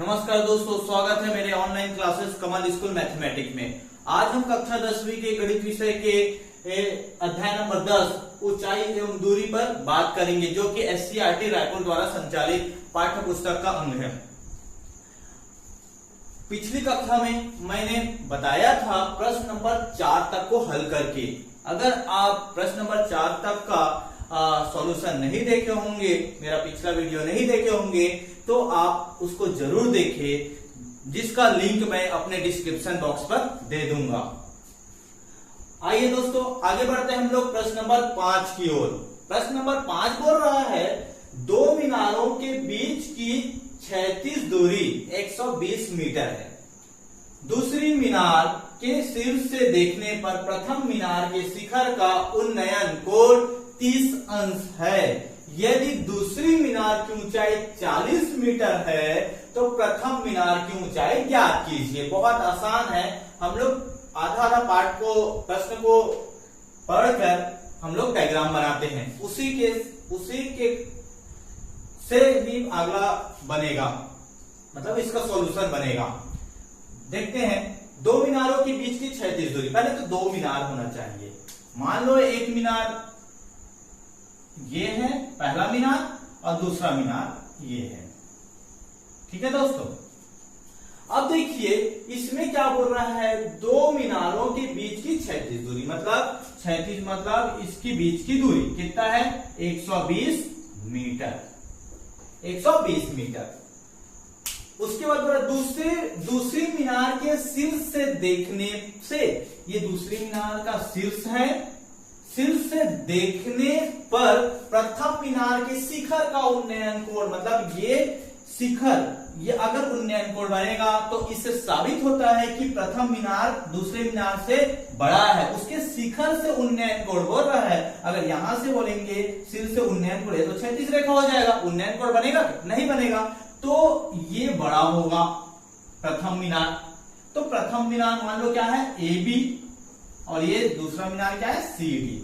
नमस्कार दोस्तों, स्वागत है मेरे ऑनलाइन क्लासेस कमल स्कूल मैथमेटिक्स में। आज हम कक्षा 10वीं के गणित विषय के अध्याय नंबर 10 ऊंचाई एवं दूरी पर बात करेंगे, जो कि एससीईआरटी रायपुर द्वारा संचालित पाठ्य पुस्तक का अंग है। पिछली कक्षा में मैंने बताया था प्रश्न नंबर 4 तक को हल करके। अगर आप प्रश्न नंबर 4 तक का सॉल्यूशन नहीं देखे होंगे, मेरा पिछला वीडियो नहीं देखे होंगे, तो आप उसको जरूर देखें, जिसका लिंक मैं अपने डिस्क्रिप्शन बॉक्स पर दे दूंगा। आइए दोस्तों, आगे बढ़ते हैं हम लोग प्रश्न नंबर 5 की ओर। प्रश्न नंबर 5 बोल रहा है, दो मीनारों के बीच की क्षैतिज दूरी 120 मीटर है। दूसरी मीनार के शीर्ष से देखने पर प्रथम मीनार के शिखर का उन्नयन कोण 30 अंश है। यदि दूसरी मीनार की ऊंचाई 40 मीटर है तो प्रथम मीनार की ऊंचाई ज्ञात कीजिए। बहुत आसान है, हम लोग आधा पार्ट को प्रश्न को पढ़कर हम लोग डायग्राम बनाते हैं, उसी के से ही अगला बनेगा, मतलब इसका सॉल्यूशन बनेगा। देखते हैं, दो मीनारों के बीच की क्षैतिज दूरी। पहले तो दो मीनार होना चाहिए। मान लो एक मीनार ये है, पहला मीनार, और दूसरा मीनार ये है। ठीक है दोस्तों, अब देखिए इसमें क्या बोल रहा है, दो मीनारों के बीच की क्षैतिज दूरी, मतलब क्षैतिज मतलब इसकी बीच की दूरी कितना है, 120 मीटर। 120 मीटर। उसके बाद बोला दूसरी मीनार के शीर्ष से देखने से, ये दूसरी मीनार का शीर्ष है, शीर्ष से देखने पर प्रथम मीनार के शिखर का उन्नयन कोण, मतलब ये शिखर, ये अगर उन्नयन कोण बनेगा तो इससे साबित होता है कि प्रथम मीनार दूसरे मीनार से बड़ा है। उसके शिखर से उन्नयन कोण बोल रहा है। अगर यहां से बोलेंगे शीर्ष से उन्नयन कोण है तो क्षैतिज रेखा हो जाएगा, उन्नयन कोण बनेगा नहीं बनेगा, तो ये बड़ा होगा प्रथम मीनार। तो प्रथम मीनार मान लो क्या है, AB, और ये दूसरा मीनार क्या है, CD।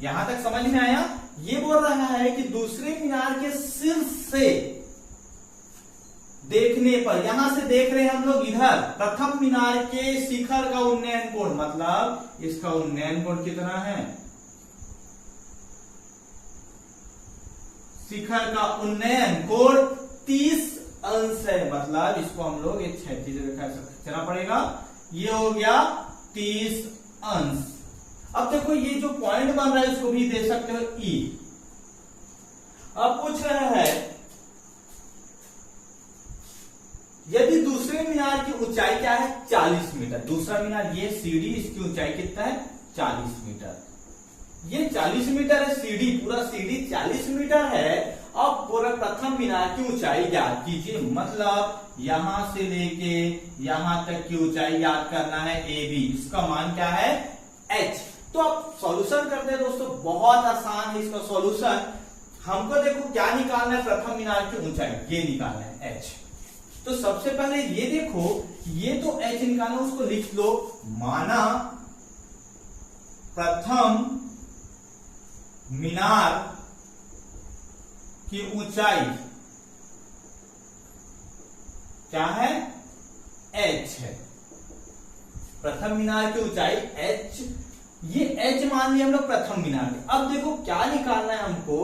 यहां तक समझ में आया। ये बोल रहा है कि दूसरे मीनार के शीर्ष से देखने पर, यहां से देख रहे हैं हम लोग इधर, प्रथम मीनार के शिखर का उन्नयन कोण, मतलब इसका उन्नयन कोण कितना है, शिखर का उन्नयन कोण 30 अंश है। मतलब इसको हम लोग एक क्षैतिज रेखा से खींचना पड़ेगा। ये हो गया 30 अंश। अब देखो ये जो पॉइंट बन रहा है इसको भी दे सकते हो E। अब पूछ रहा है, यदि दूसरे मीनार की ऊंचाई क्या है, 40 मीटर। दूसरा मीनार ये CD, इसकी ऊंचाई कितना है, 40 मीटर। ये 40 मीटर है CD, पूरा CD 40 मीटर है। अब पूरा प्रथम मीनार की ऊंचाई ज्ञात कीजिए, मतलब यहां से लेके यहां तक की ऊंचाई याद करना है AB। इसका मान क्या है, H। तो अब सॉल्यूशन करते हैं दोस्तों, बहुत आसान है इसका सॉल्यूशन। हमको देखो क्या निकालना है, प्रथम मीनार की ऊंचाई ये निकालना है, H। तो सबसे पहले ये देखो, ये तो H निकालना, उसको लिख लो। माना प्रथम मीनार की ऊंचाई क्या है, H है। प्रथम मीनार की ऊंचाई H, ये H मान लिया हम लोग प्रथम मीनार की। अब देखो क्या निकालना है हमको,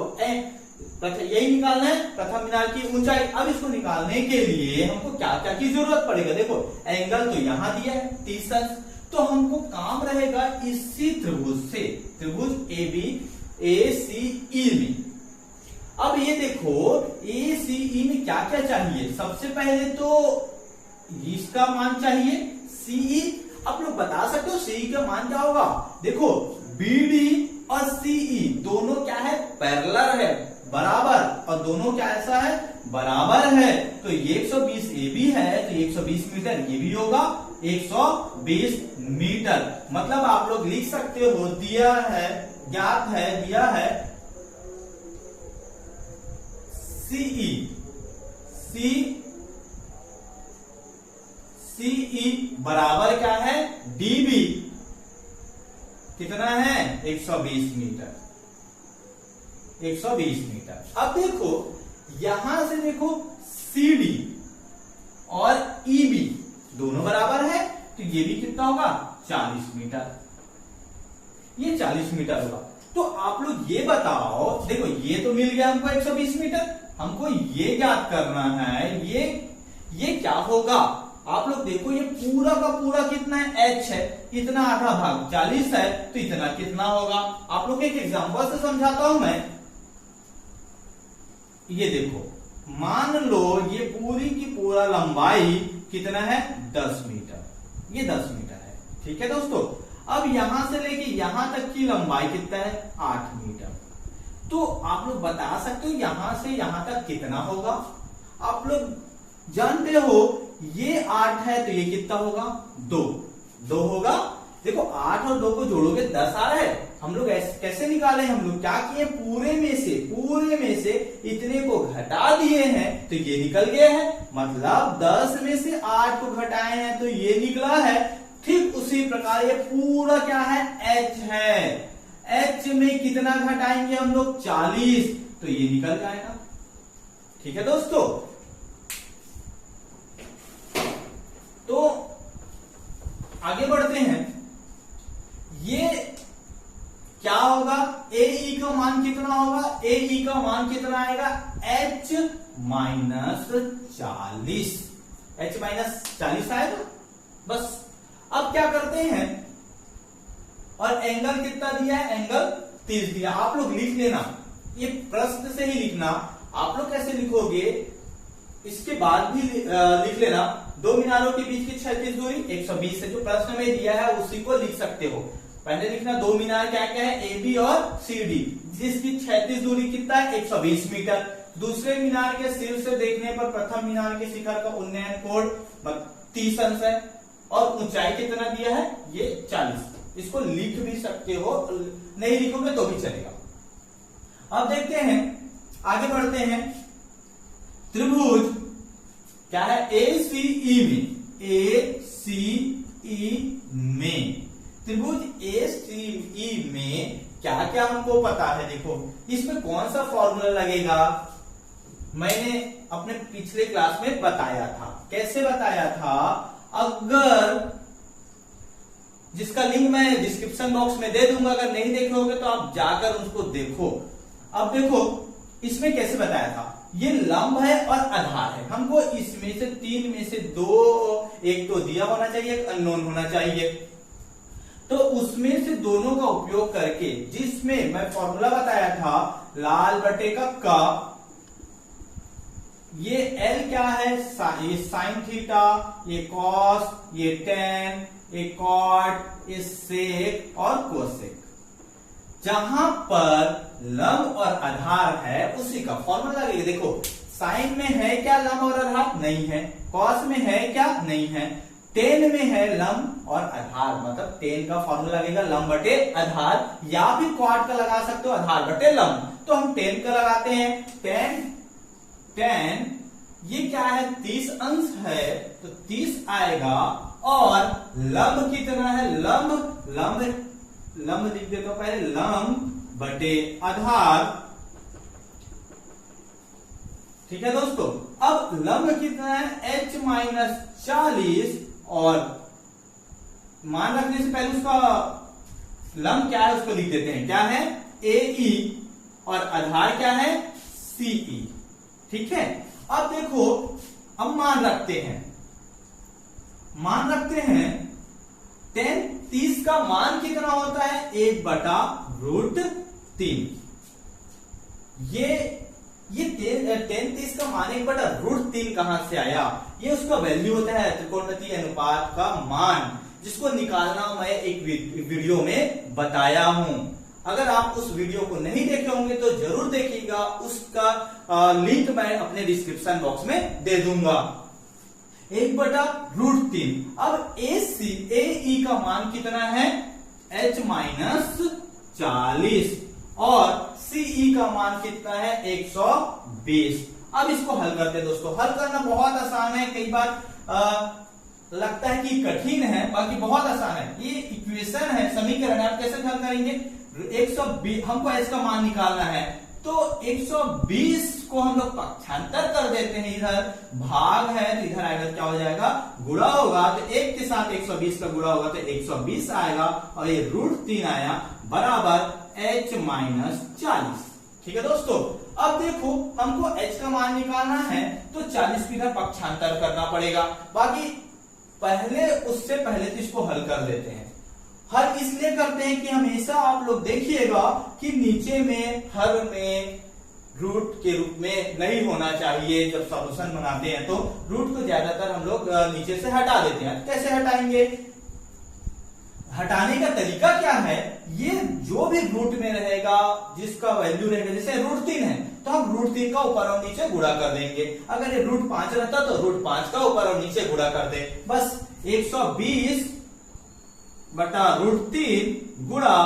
यही निकालना है प्रथम मीनार की ऊंचाई। अब इसको निकालने के लिए हमको क्या क्या की जरूरत पड़ेगा, देखो एंगल तो यहां दिया है 30 अंश, तो हमको काम रहेगा इसी त्रिभुज से, त्रिभुज ACE में। अब ये देखो ACE में क्या क्या चाहिए, सबसे पहले तो इसका मान चाहिए CE। आप लोग बता सकते हो CE का मान क्या होगा, देखो BD और CE दोनों क्या है, पैरेलल है, बराबर, और दोनों क्या ऐसा है, बराबर है। तो ये 120 AB है, तो 120 मीटर ये भी होगा 120 मीटर। मतलब आप लोग लिख सकते हो, दिया है, ज्ञात है, दिया है CE बराबर क्या है, DB कितना है, 120 मीटर। 120 मीटर। अब देखो यहां से देखो CD और EB दोनों बराबर है, तो ये भी कितना होगा 40 मीटर, ये 40 मीटर होगा। तो आप लोग ये बताओ, देखो ये तो मिल गया हमको 120 मीटर, हमको ये ज्ञात करना है ये क्या होगा। आप लोग देखो ये पूरा का पूरा कितना है, h है, इतना आधा भाग 40 है, तो इतना कितना होगा। आप लोग एक एग्जांपल से समझाता हूं मैं। ये देखो मान लो ये पूरी की पूरा लंबाई कितना है 10 मीटर, ये 10 मीटर है, ठीक है दोस्तों। अब यहां से लेके यहां तक की लंबाई कितना है 8 मीटर। तो आप लोग बता सकते हो यहां से यहां तक कितना होगा। आप लोग जानते हो ये 8 है तो ये कितना होगा 2 होगा। देखो 8 और 2 को जोड़ोगे 10 आ रहा है। हम लोग कैसे निकाले, हम लोग क्या किए, पूरे में से इतने को घटा दिए हैं तो ये निकल गया है। मतलब 10 में से 8 को घटाए हैं तो ये निकला है। ठीक उसी प्रकार ये पूरा क्या है h है, h में कितना घटाएंगे हम लोग 40, तो ये निकल जाएगा। ठीक है दोस्तों, तो आगे बढ़ते हैं। ये क्या होगा, AE का मान कितना होगा, AE का मान कितना आएगा h माइनस 40, h माइनस 40 आएगा बस। अब क्या करते हैं, और एंगल कितना दिया है, एंगल 30 दिया। आप लोग लिख लेना, ये प्रश्न से ही लिखना। आप लोग कैसे लिखोगे इसके बाद भी लिख लेना। दो मीनारों के बीच की क्षैतिज दूरी 120 है, जो प्रश्न में दिया है उसी को लिख सकते हो। पहले लिखना दो मीनार क्या क्या है, AB और CD, जिसकी क्षैतिज दूरी कितना है 120 मीटर। दूसरे मीनार के सिर से देखने पर प्रथम मीनार के शिखर का उन्नयन कोण 30 अंश है, और ऊंचाई कितना दिया है ये 40। इसको लिख भी सकते हो, नहीं लिखोगे तो भी चलेगा। अब देखते हैं, आगे बढ़ते हैं। त्रिभुज क्या है ACE में, त्रिभुज ACE में क्या क्या हमको पता है। देखो इसमें कौन सा फॉर्मूला लगेगा, मैंने अपने पिछले क्लास में बताया था। कैसे बताया था, अगर जिसका लिंक मैं डिस्क्रिप्शन बॉक्स में दे दूंगा, अगर नहीं देखे होगे तो आप जाकर उसको देखो। अब देखो इसमें कैसे बताया था, ये लंब है और आधार है। हमको इसमें से 3 में से 2, एक तो दिया होना चाहिए, एक अननोन होना चाहिए। तो उसमें से दोनों का उपयोग करके, जिसमें मैं फॉर्मूला बताया था लाल बटे का, ये L क्या है, ये साइन थीटा, ये कॉस, ये टेन, ये कॉट, ये सेक और कोसेक। जहां पर लंब और आधार है उसी का फॉर्मूला लगेगा। देखो साइन में है क्या लंब और आधार, नहीं है। कॉस में है क्या, नहीं है। टेन में है लंब और आधार, मतलब टेन का फॉर्मूला लगेगा लंब बटे आधार, या फिर क्वाड का लगा सकते हो आधार बटे लंब। तो हम टेन का लगाते हैं। टेन ये क्या है 30 अंश है, तो 30 आएगा। और लंब कितना है, लंब लिख देता हूं पहले, लंब बटे आधार। ठीक है दोस्तों, अब लंब कितना है h माइनस 40, और मान रखने से पहले उसका लंब क्या है उसको लिख देते हैं, क्या है AE, और आधार क्या है CE। ठीक है, अब देखो अब मान रखते हैं 30 का मान कितना होता है 1/√3। ये 30 का मान 1/√3 कहां से आया, ये उसका वैल्यू होता है त्रिकोणमितीय अनुपात का मान, जिसको निकालना मैं एक वीडियो में बताया हूं। अगर आप उस वीडियो को नहीं देखे होंगे तो जरूर देखिएगा, उसका लिंक मैं अपने डिस्क्रिप्शन बॉक्स में दे दूंगा। 1/√3। अब AE का मान कितना है h माइनस 40, और CE का मान कितना है 120। अब इसको हल करते हैं दोस्तों। हल करना बहुत आसान है, कई बार लगता है कि कठिन है, बाकी बहुत आसान है। ये इक्वेशन है, समीकरण है, आप कैसे हल करेंगे। 120 हमको h का मान निकालना है, तो 120 को हम लोग पक्षांतर कर देते हैं, इधर भाग है तो इधर आएगा क्या हो जाएगा, गुणा होगा, तो 1 के साथ 120 का गुणा होगा तो 120 आएगा, और ये √3 आया बराबर h माइनस 40। ठीक है दोस्तों, अब देखो हमको h का मान निकालना है तो 40 की इधर पक्षांतर करना पड़ेगा। बाकी पहले उससे पहले तो इसको हल कर लेते हैं। हल इसलिए करते हैं कि हमेशा आप लोग देखिएगा कि नीचे में हर में रूट के रूप में नहीं होना चाहिए। जब सॉल्यूशन बनाते हैं तो रूट को ज्यादातर हम लोग नीचे से हटा देते हैं। कैसे हटाएंगे, हटाने का तरीका क्या है, ये जो भी रूट में रहेगा जिसका वैल्यू रहेगा, जैसे √3 है तो हम √3 का ऊपर और नीचे गुणा कर देंगे। अगर ये √5 रहता तो √5 का ऊपर और नीचे गुणा कर दे। बस 120 बटा √3 गुणा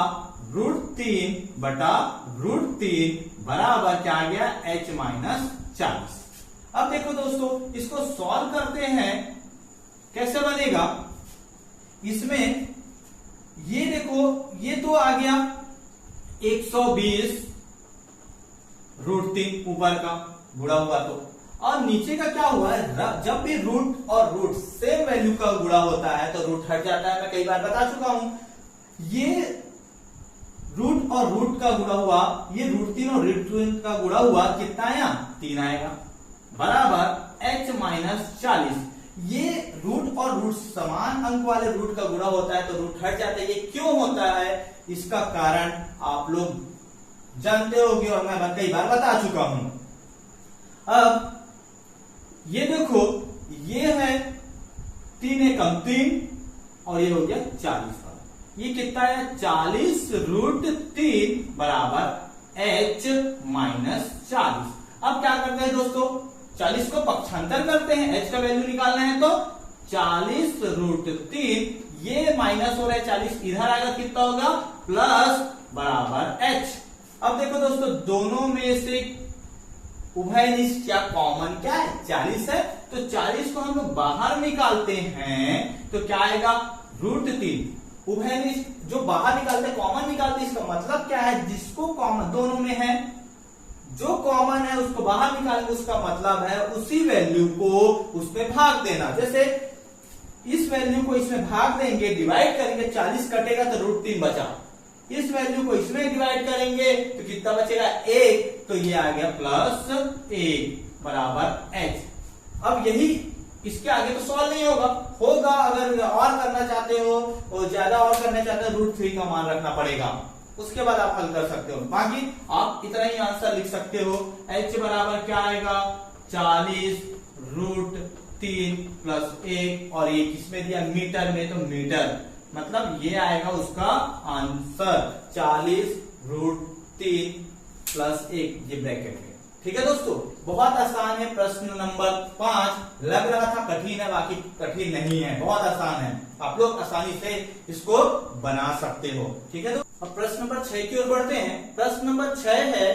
√3 बटा √3 बराबर क्या आ गया, h माइनस 40। अब देखो दोस्तों इसको सॉल्व करते हैं, कैसे बनेगा, इसमें ये देखो ये तो आ गया 120 √3 ऊपर का गुणा हुआ तो, और नीचे का क्या हुआ है, जब भी रूट और रूट सेम वैल्यू का गुणा होता है तो रूट हट जाता है। मैं कई बार बता चुका हूं, ये रूट और रूट का गुणा हुआ, ये √3 और √3 का गुणा हुआ कितना आया, 3 आएगा, बराबर h माइनस 40। ये रूट और रूट समान अंक वाले रूट का गुणा होता है तो रूट हट जाता है। ये क्यों होता है, इसका कारण आप लोग जानते होंगे और मैं कई बार बता चुका हूं। अब ये देखो ये है 3 एकम 3 और ये हो गया 40 का, ये कितना है 40 √3 बराबर h माइनस 40। अब क्या करते हैं दोस्तों, 40 को पक्षांतर करते हैं, h का वैल्यू निकालना है तो 40 √3, ये माइनस हो रहा है 40, इधर आएगा कितना होगा प्लस बराबर h। अब देखो दोस्तों दोनों में से उभयनिष्ठ क्या कॉमन क्या है, 40 है, तो 40 को हम लोग बाहर निकालते हैं तो क्या आएगा √3। उभयनिष्ठ जो बाहर निकालते कॉमन निकालते, इसका मतलब क्या है, जिसको कॉमन दोनों में है, जो कॉमन है उसको बाहर निकालेंगे, उसका मतलब है उसी वैल्यू को उसमें भाग देना। जैसे इस वैल्यू को इसमें भाग देंगे, डिवाइड करेंगे, 40 कटेगा तो √3 बचा, इस वैल्यू को इसमें डिवाइड करेंगे तो कितना बचेगा 1, तो ये आ गया +1 बराबर h। अब यही इसके आगे तो सॉल्व नहीं होगा, अगर और करना चाहते हो और ज्यादा और करना चाहते हो √3 का मान रखना पड़ेगा, उसके बाद आप हल कर सकते हो। बाकी आप इतना ही आंसर लिख सकते हो, h बराबर क्या आएगा 40 √3 + 1, और ये किसमें दिया मीटर में, तो मीटर, मतलब ये आएगा उसका आंसर 40 √3 + 1, ये ब्रैकेट में। ठीक है दोस्तों, बहुत आसान है। प्रश्न नंबर 5 लग रहा था कठिन है, बाकी कठिन नहीं है, बहुत आसान है, आप लोग आसानी से इसको बना सकते हो। ठीक है, तो अब प्रश्न नंबर 6 की ओर बढ़ते हैं। प्रश्न नंबर 6 है,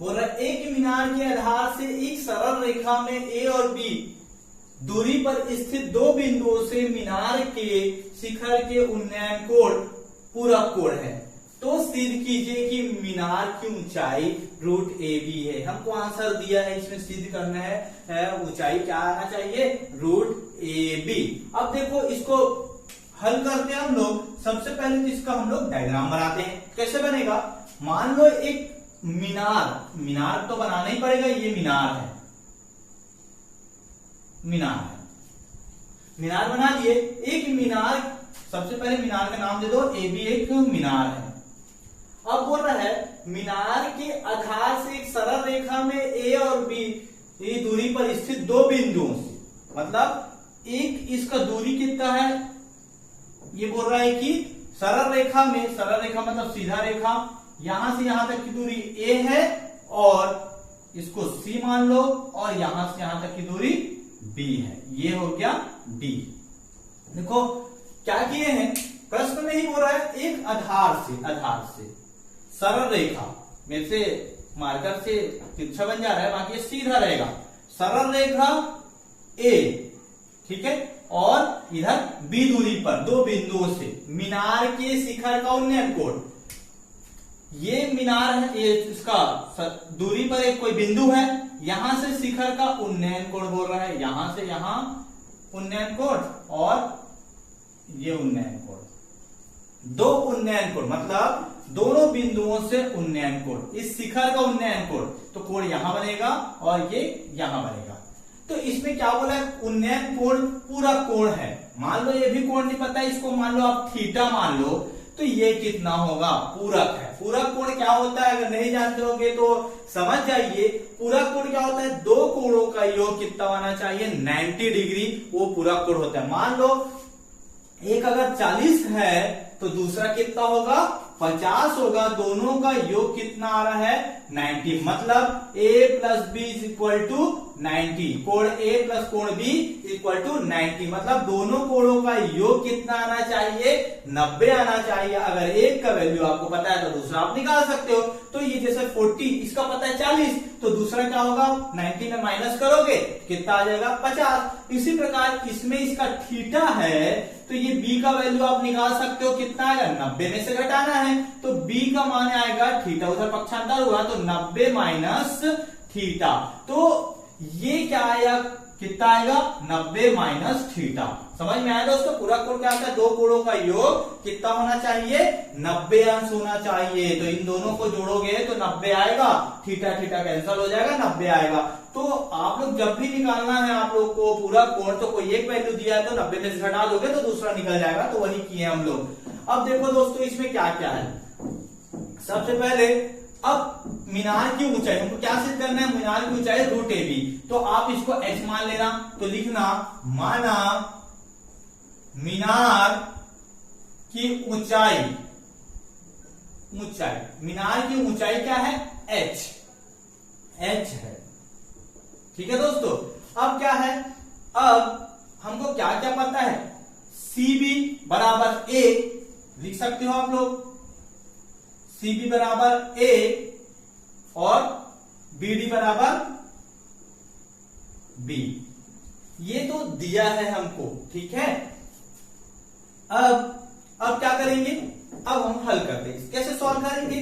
बोल रहा है एक मीनार के आधार से एक सरल रेखा में ए और बी दूरी पर स्थित दो बिंदुओं से मीनार के शिखर के उन्नयन कोण पूरक कोण है, तो सिद्ध कीजिए कि मीनार की ऊंचाई √AB है। हमको आंसर दिया है, इसमें सिद्ध करना है ऊंचाई क्या आना चाहिए √AB। अब देखो इसको हल करते हैं हम लोग। सबसे पहले तो इसका हम लोग डायग्राम बनाते हैं। कैसे बनेगा, मान लो एक मीनार तो बनाना ही पड़ेगा, ये मीनार है, मीनार बना लिए। एक मीनार, सबसे पहले मीनार का नाम दे दो AB, एक मीनार है। अब बोल रहा है मीनार के आधार से एक सरल रेखा में A और B ये दूरी पर स्थित दो बिंदुओं से, मतलब एक इसका दूरी कितना है, ये बोल रहा है कि सरल रेखा में, सरल रेखा मतलब सीधा रेखा, यहां से यहां तक की दूरी A है और इसको C मान लो, और यहां से यहां तक की दूरी B है, ये हो गया D। देखो क्या किए हैं, प्रश्न में ही बोल रहा है एक आधार से सरल रेखा में से मार्कर से तिरछा बन जा रहा है, बाकी सीधा रहेगा, सरल रेखा A, ठीक है, और इधर B दूरी पर दो बिंदुओं से मीनार के शिखर का उन्नयन कोण, ये मीनार है, ये इसका दूरी पर एक कोई बिंदु है, यहां से शिखर का उन्नयन कोण बोल रहा है, यहां से यहां उन्नयन कोण और ये उन्नयन कोण, दो उन्नयन कोण मतलब दोनों बिंदुओं से उन्नयन कोण, इस शिखर का उन्नयन कोण, तो कोण यहां बनेगा और ये यहां बनेगा। तो इसमें क्या बोला है, उन्नयन कोण पूरा कोण है, मान लो ये भी कोण नहीं पता है, इसको मान लो आप थीटा मान लो, तो ये कितना होगा, पूरक है। पूरक कोण क्या होता है, अगर नहीं जानते होंगे तो समझ जाइए। पूरक कोण क्या होता है, दो कोणों का योग कितना होना चाहिए, 90 डिग्री, वो पूरक कोण होता है। मान लो एक अगर 40 है तो दूसरा कितना होगा, 50 होगा, दोनों का योग कितना आ रहा है, 90, मतलब a plus B is equal to 90, कोण a प्लस कोण b इक्वल टू 90, मतलब दोनों कोणों का योग कितना आना चाहिए, 90 आना चाहिए। अगर एक का वैल्यू आपको पता है तो दूसरा आप निकाल सकते हो। तो ये जैसे 40, इसका पता है 40, तो दूसरा क्या होगा, 90 में माइनस करोगे कितना आ जाएगा, 50। इसी प्रकार इसमें इसका थीटा है, तो ये b का वैल्यू आप निकाल सकते हो, कितना आएगा, 90 में से घटाना है, तो b का मान आएगा थीटा, उधर पक्षांतर हुआ तो 90 माइनस थीटा, तो ये क्या आएगा, कितना आएगा, 90 माइनस थीटा। समझ में आया दोस्तों, पूरा कोण क्या आता है, दो कोणों का योग कितना होना चाहिए, 90 अंश होना चाहिए। तो इन दोनों को जोड़ोगे तो 90 आएगा, थीटा थीटा कैंसिल हो जाएगा, 90 आएगा। तो आप लोग जब भी निकालना है आप लोग को पूरा कोण, तो कोई एक वैल्यू दिया है तो 90 में से घटा दोगे तो दूसरा निकल जाएगा, तो वही किए हम लोग। अब देखो दोस्तों इसमें क्या क्या है, सबसे पहले अब मीनार की ऊंचाई हमको क्या सिद्ध करना है, मीनार की ऊंचाई √AB, तो आप इसको h मान लेना, तो लिखना माना मीनार की ऊंचाई, मीनार की ऊंचाई क्या है, h है, ठीक है दोस्तों। अब क्या है, अब हमको क्या क्या पता है, CB बराबर A लिख सकते हो आप लोग, CB बराबर A और BD बराबर B, ये तो दिया है हमको, ठीक है। अब क्या करेंगे, अब हम हल करते हैं, कैसे सॉल्व करेंगे,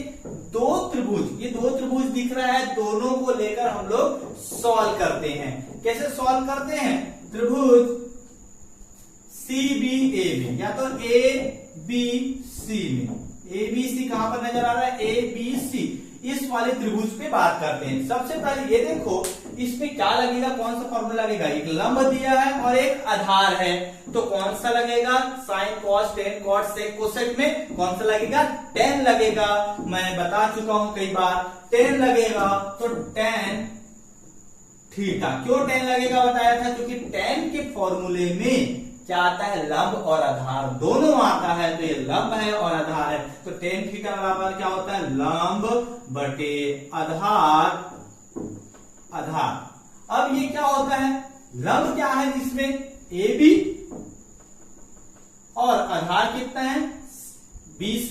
दो त्रिभुज, ये दो त्रिभुज दिख रहा है, दोनों को लेकर हम लोग सॉल्व करते हैं। कैसे सॉल्व करते हैं, त्रिभुज CBAB, या तो ABC में, ABC कहां पर नजर आ रहा है, ABC, इस वाले त्रिभुज पे बात करते हैं। सबसे पहले ये देखो इसमें क्या लगेगा, कौन सा फॉर्मूला लगेगा, एक लंब दिया है और एक आधार है, तो कौन सा लगेगा, sine cos tan cot sec cosec में कौन सा लगेगा, टेन लगेगा। मैं बता चुका हूं कई बार, टेन लगेगा, तो टेन थीटा, क्यों टेन लगेगा बताया था, क्योंकि टेन के फॉर्मूले में क्या आता है, लंब और आधार दोनों आता है, तो ये लंब है और आधार है, तो टेन थीटा बराबर क्या होता है, लंब बटे आधार। अब ये क्या होता है, लंब क्या है जिसमें AB और आधार कितना है, BC,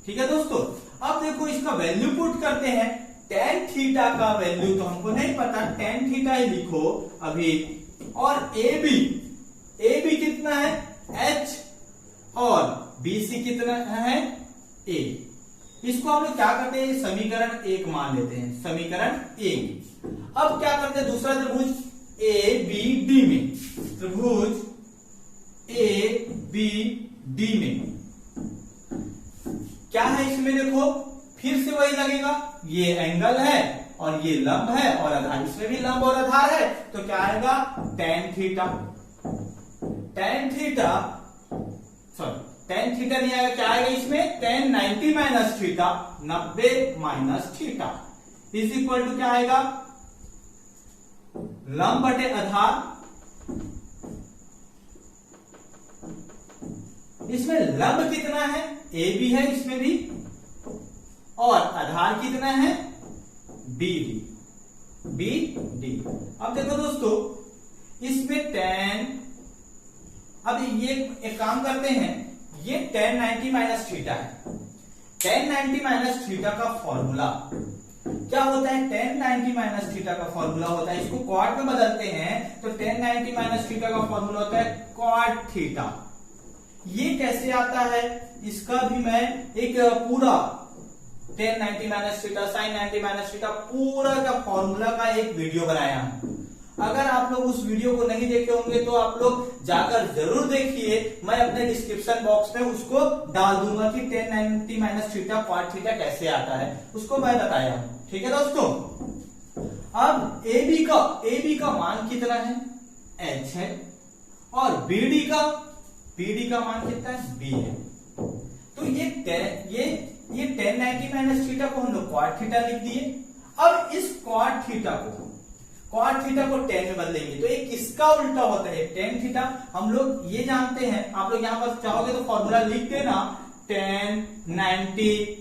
ठीक है दोस्तों। अब देखो इसका वैल्यू पुट करते हैं, टेन थीटा का वैल्यू तो हमको नहीं पता, टेन थीटा ही लिखो अभी, और AB कितना है, H, और BC कितना है, A। इसको हम लोग क्या करते हैं, समीकरण 1 मान लेते हैं, समीकरण 1। अब क्या करते हैं, दूसरा त्रिभुज ABD में, त्रिभुज ABD में क्या है, इसमें देखो फिर से वही लगेगा, ये एंगल है और ये लंब है और आधार, इसमें भी लंब और आधार है, तो क्या आएगा, टेन थीटा नहीं आएगा, क्या आएगा इसमें, tan 90 minus theta, 90 minus theta is equal to क्या आएगा, लंब बटे आधार। इसमें लंब कितना है, AB है इसमें भी, और आधार कितना है, BD। अब देखो दोस्तों इसमें टेन, अब ये एक काम करते हैं, ये टेन 90 माइनस थीटा है, टेन 90 माइनस थीटा का फॉर्मूला क्या होता है, टेन 90 माइनस थीटा का फॉर्मूला होता है, इसको क्वाड में बदलते हैं, तो टेन 90 माइनस थीटा का फॉर्मूला होता है क्वाड थीटा। ये कैसे आता है, इसका भी मैं एक पूरा tan 90 minus theta, sin 90 minus theta, पूरा का फॉर्मूला का एक वीडियो बनाया हूं। अगर आप लोग उस वीडियो को नहीं देखे होंगे तो आप लोग जाकर जरूर देखिए, मैं अपने डिस्क्रिप्शन बॉक्स में उसको डाल दूंगा कि tan 90 minus theta cot theta कैसे आता है, उसको मैं बताया हूं। ठीक है दोस्तों, अब AB का मान कितना है, H है, और BD का मान कितना है, B है। तो ये tan 90 माइनस थीटा को हम लोग cot थीटा लिख दिए। अब इस cot थीटा को tan में बदलेंगे तो ये किसका उल्टा होता है, tan थीटा। हम लोग ये जानते हैं, आप लोग यहां पर चाहोगे तो फॉर्मूला लिख देना, tan 90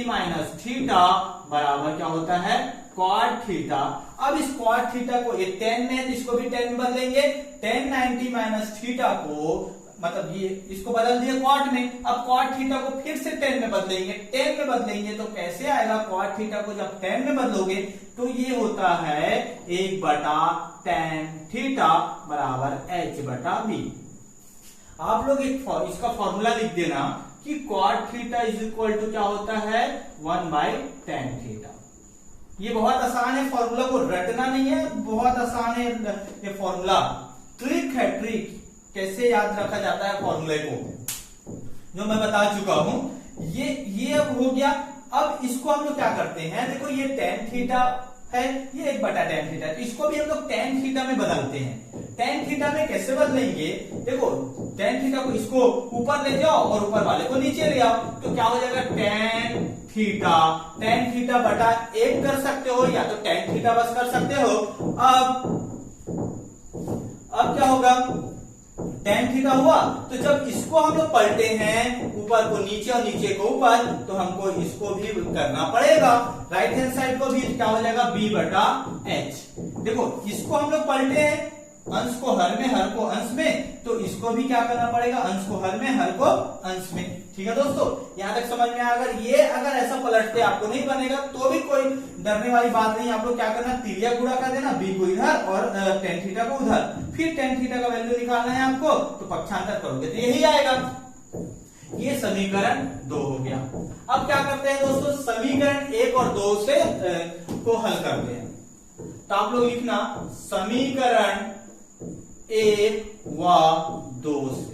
माइनस थीटा बराबर क्या होता है, cot थीटा। अब इस cot थीटा को ये tan में, इसको भी tan में बदलेंगे, tan 90 माइनस थीटा को, मतलब ये इसको बदल दिया cot में, अब cot थीटा को फिर से tan में बदलेंगे तो कैसे आएगा, cot थीटा को जब tan में बदलोगे तो ये होता है 1/tan थीटा बराबर H/B। आप लोग इसका फॉर्मूला लिख देना कि cot theta is equal to क्या होता है, 1/tan थीटा। ये बहुत आसान है, फॉर्मूला को रटना नहीं है, बहुत आसान है ये फॉर्मूला, ट्रिक है, ट्रिक कैसे याद रखा जाता है फॉर्मूले को, जो मैं बता चुका हूं। ये अब हो गया। अब इसको हम लोग क्या करते हैं, देखो ये tan थीटा है, ये 1/tan थीटा, तो इसको भी हम लोग tan थीटा में बदलते हैं। tan थीटा में कैसे बदलेंगे, देखो tan थीटा को इसको ऊपर ले जाओ और ऊपर वाले को नीचे ले आओ, तो क्या हो जाएगा, tan थीटा बटा 1 कर सकते हो, या तो tan थीटा बस कर सकते हो। अब क्या होगा, tan थीटा हुआ, तो जब इसको हम लोग पलटे हैं ऊपर को नीचे और नीचे को ऊपर, तो हमको इसको भी करना पड़ेगा। राइट हैंड साइड को भी क्या हो जाएगा, B/H। देखो इसको हम लोग पलटे हैं, अंश को हर में, हर को अंश में, तो इसको भी क्या करना पड़ेगा, अंश को हर में, हर को अंश में। ठीक है दोस्तों, यहां तक समझ में आया। अगर ऐसा पलटते आपको नहीं बनेगा तो भी कोई डरने वाली बात नहीं, आप लोग क्या करना, तिरिया गुणा कर देना, B को इधर और tan थीटा को उधर, फिर tan थीटा का वैल्यू निकालना है आपको, तो पक्षांतर करोगे तो यही आएगा। ये समीकरण 2 हो गया। अब क्या करते हैं दोस्तों, समीकरण 1 और 2 से को हल करते हैं। तो आप लोग लिखना समीकरण 1 व 2 से।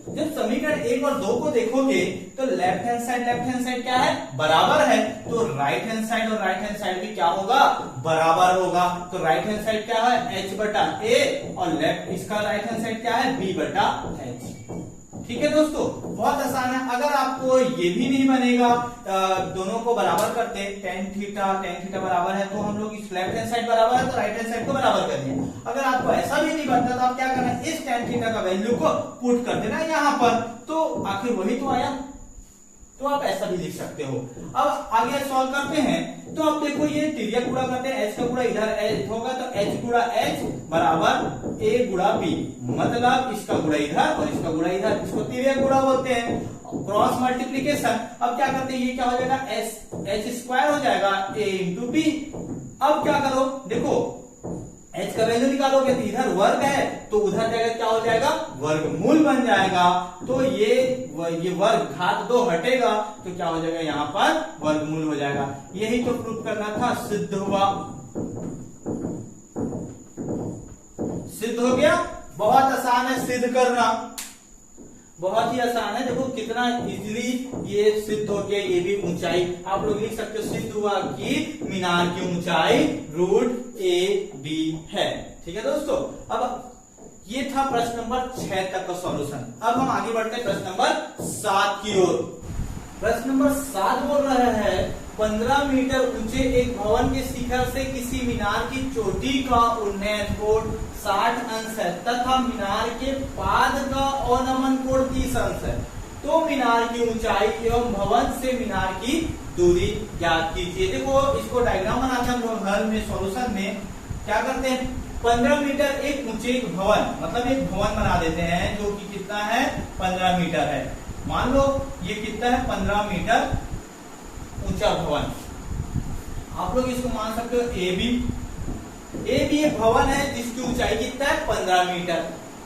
जब समीकरण 1 और 2 को देखोगे तो लेफ्ट हैंड साइड क्या है, बराबर है, तो राइट हैंड साइड और राइट हैंड साइड भी क्या होगा, बराबर होगा। तो राइट हैंड साइड क्या है, H/A, और लेफ्ट इसका राइट हैंड साइड क्या है, B/H। ठीक है दोस्तों, बहुत आसान है। अगर आपको ये भी नहीं बनेगा, दोनों को बराबर करते हैं, tan थीटा बराबर है, तो हम लोग इस लेफ्ट हैंड साइड बराबर है तो राइट हैंड साइड को बराबर कर दिए। अगर आपको ऐसा भी नहीं बनता तो आप क्या करना, इस tan थीटा का वैल्यू को पुट कर देना यहाँ पर, तो आखिर वही तो आया। तो आप ऐसा भी लिख सकते हो। अब आगे सॉल्व करते हैं, तो अब देखो ये तिरिया गुणा करते हैं, H का गुणा इधर H होगा, तो H/H बराबर A/B, मतलब इसका गुणा इधर और इसका गुणा इधर, इसको तिरिया गुणा बोलते हैं, क्रॉस मल्टीप्लीकेशन। अब क्या करते हैं, ये क्या हो जाएगा, H² हो जाएगा A/B। अब क्या करो, देखो H का वैल्यू निकालोगे तो इधर वर्ग है, तो उधर जगह क्या हो जाएगा, वर्गमूल बन जाएगा। तो ये वर्ग घात 2 हटेगा, तो क्या हो जाएगा, यहाँ पर वर्गमूल हो जाएगा। यही तो प्रूफ करना था, सिद्ध हुआ, सिद्ध हो गया। बहुत आसान है सिद्ध करना, बहुत ही आसान है। देखो कितना इजीली ये सिद्ध हो गया। ये भी ऊंचाई आप लोग लिख सकते हो, सिद्ध हुआ कि मीनार की ऊंचाई √AB है। ठीक है दोस्तों, अब ये था प्रश्न नंबर 6 तक का सॉल्यूशन। अब हम आगे बढ़ते हैं प्रश्न नंबर 7 की ओर। प्रश्न नंबर 7 बोल रहा है, 15 मीटर ऊंचे एक भवन के शिखर से किसी मीनार की चोटी का उन्नयन कोण 60 अंश है तथा मीनार के पाद का अवनमन कोण 30 अंश है, तो मीनार की ऊंचाई एवं भवन से मीनार की दूरी ज्ञात कीजिए। देखो इसको डायग्राम बनाते हैं हम लोग हल में, सॉल्यूशन में क्या करते हैं, 15 मीटर एक ऊंचे एक भवन, मतलब एक भवन बना देते हैं जो कि कितना है, 15 मीटर है। मान लो ये कितना है, 15 मीटर ऊंचा भवन। आप लोग इसको मान सकते हो ए बी एक भवन है जिसकी ऊंचाई कितना है, 15 मीटर।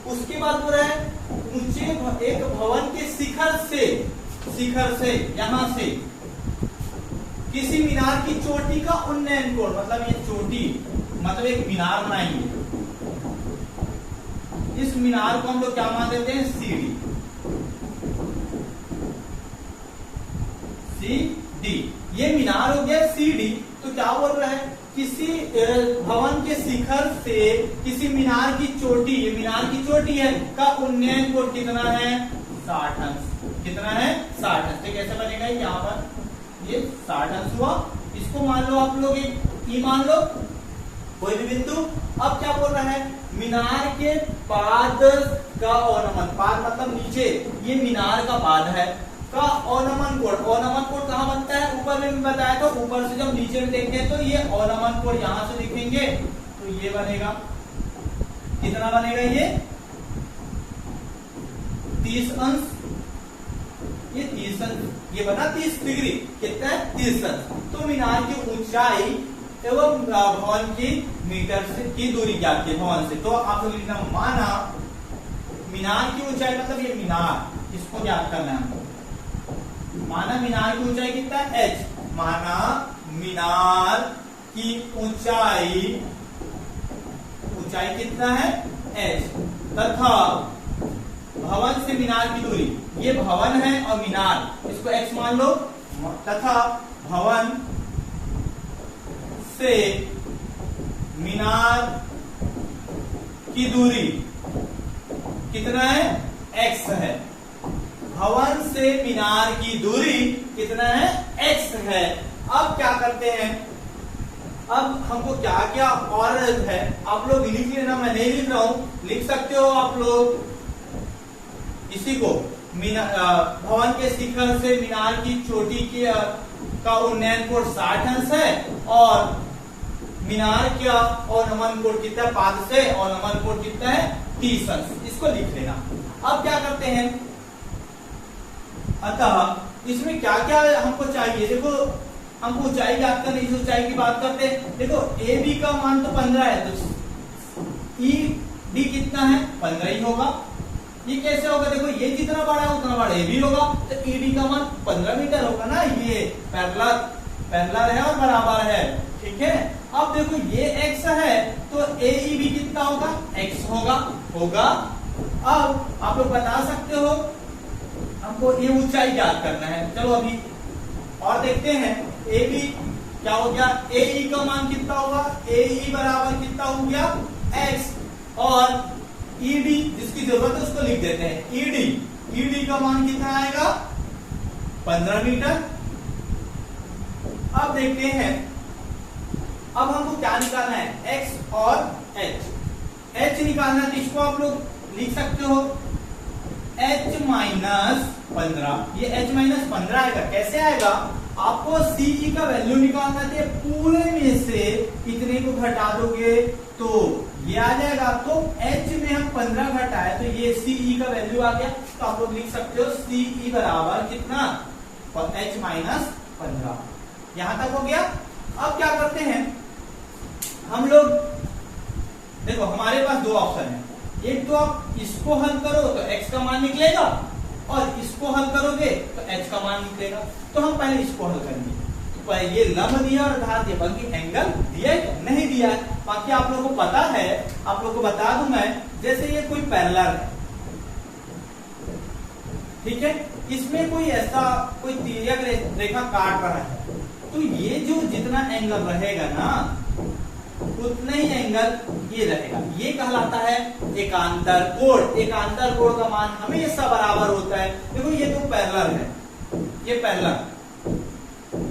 उसके बाद हो रहा है ऊंचे एक भवन के शिखर से शिखर से, यहां से किसी मीनार की चोटी का उन्नयन कोण, मतलब ये चोटी, मतलब एक मीनार बनाएंगे, इस मीनार को हम लोग क्या मान देते हैं, सीडी, सीडी, ये मीनार हो गया सीडी। तो क्या बोल रहा है, किसी भवन के शिखर से किसी मीनार की चोटी, ये मीनार की चोटी है, का उन्नयन कोण कितना है, 60 अंश। कितना है, 60 अंश। तो कैसे बनेगा, यहाँ पर ये 60 अंश हुआ। इसको मान लो आप लोग, एक ई मान लो, कोई भी बिंदु। अब क्या बोल रहा है, मीनार के पाद का अवनमन, पाद मतलब नीचे, ये मीनार का पाद है, का अवनमन कोण, अवनमन कोण कहाँ बनता है, ऊपर में बताया था, ऊपर से जब नीचे में देखते हैं तो ये अवनमन कोण यहां से दिखेंगे, तो ये बनेगा, कितना बनेगा, ये 30 अंश, ये 30 अंश, ये बना 30 डिग्री, कितना है, 30 अंश। तो मीनार की ऊंचाई एवं भवन की मीटर से की दूरी ज्ञात है भवन से। तो आप लोग लिखना, माना मीनार की ऊंचाई, मतलब ये मीनार, इसको ज्ञात करना है हमको। माना मीनार की ऊंचाई कितना है, h, माना मीनार की ऊंचाई, ऊंचाई कितना है, h, तथा भवन से मीनार की दूरी, ये भवन है और मीनार, इसको x मान लो, तथा भवन से मीनार की दूरी कितना है, x है। भवन से मीनार की दूरी कितना है, x है। अब क्या करते हैं, अब हमको क्या क्या और है, आप लोग लिख लेना, मैं नहीं लिख रहा हूं, लिख सकते हो आप लोग इसी को। भवन के शिखर से मीनार की चोटी की का उन्नयन कोण 60 अंश है, और मीनार का अवनमन कोण कितना, पाद से अवनमन कोण कितना है, 30 अंश। इसको लिख लेना। अब क्या करते हैं, अतः इसमें क्या क्या हमको चाहिए, देखो हमको ऊंचाई ज्ञात करनी, इस ऊंचाई की बात करते हैं। देखो ए बी का मान तो 15 है, तो ई डी कितना है, 15 ही होगा। ये कैसे होगा, देखो ये जितना बड़ा है उतना बड़ा ए बी होगा, तो ए डी का मान 15 मीटर होगा ना, ये पैरेलल है और बराबर है, ठीक है। अब देखो ये x है, तो ए ई बी कितना होगा, x होगा। अब आप लोग बता सकते हो, हमको ये ऊंचाई ज्ञात करना है। चलो अभी और देखते हैं, ए बी क्या हो गया, ए ई का मान कितना होगा, ए ई बराबर कितना हो गया, x, और ई डी जिसकी जरूरत है उसको लिख देते हैं, ई डी का मान कितना आएगा, 15 मीटर। अब देखते हैं, अब हमको क्या निकालना है, x और h निकालना है, तो इसको आप लोग लिख सकते हो h माइनस 15, ये h माइनस 15 आएगा। कैसे आएगा, आपको सीई का वैल्यू निकालना है, पूरे में से इतने को घटा दोगे तो ये आ जाएगा। तो h में हम 15 घटाए तो ये सीई का वैल्यू आ गया। तो आप लोग लिख सकते हो सीई बराबर कितना, h माइनस 15। यहां तक हो गया। अब क्या करते हैं हम लोग, देखो हमारे पास दो ऑप्शन है, एक तो आप इसको हल करो तो x का मान निकलेगा, और इसको हल करोगे तो h का मान निकलेगा। तो हम पहले इसको हल करेंगे। तो ये लंब दिया और आधार दिया, बाकी एंगल दिया है नहीं दिया है, बाकी आप लोगों को पता है, आप लोगों को बता दूं मैं, जैसे ये कोई पैरेलल है, ठीक है, इसमें कोई ऐसा कोई तिर्यक रेखा काट रहा है, तो ये जो जितना एंगल रहेगा ना उतना ही एंगल ये रहेगा, ये कहलाता है एकांतर कोण। एकांतर कोण का मान हमेशा बराबर होता है। देखो ये तो पैरेलल है, ये पैरेलल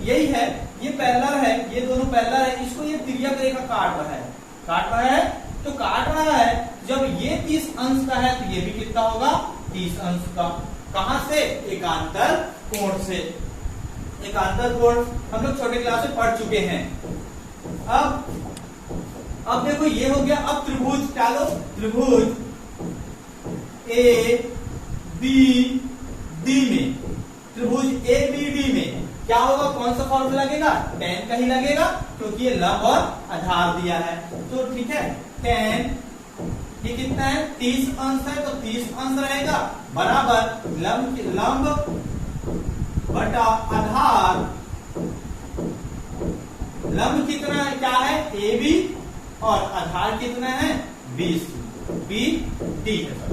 यही है, ये पैरेलल है, ये दोनों पैरेलल है, इसको ये तिर्यक रेखा काट रहा है, तो काट रहा है जब ये 30 अंश का है तो ये भी कितना होगा, 30 अंश का। कहां से, एकांतर कोण से। एकांतर कोण हम लोग छोटे क्लास में पढ़ चुके हैं। अब देखो ये हो गया। अब त्रिभुज डालो, त्रिभुज ए बी डी में, त्रिभुज ए बी डी में क्या होगा, कौन सा फॉर्मूला लगेगा, tan का ही लगेगा, क्योंकि ये लंब और आधार दिया है। तो ठीक है, tan ये कितना है, 30 अंश है, तो 30 अंश रहेगा, बराबर लंब बटा आधार, लंब कितना है, क्या है, ए बी, और आधार कितना है, बी डी है सर,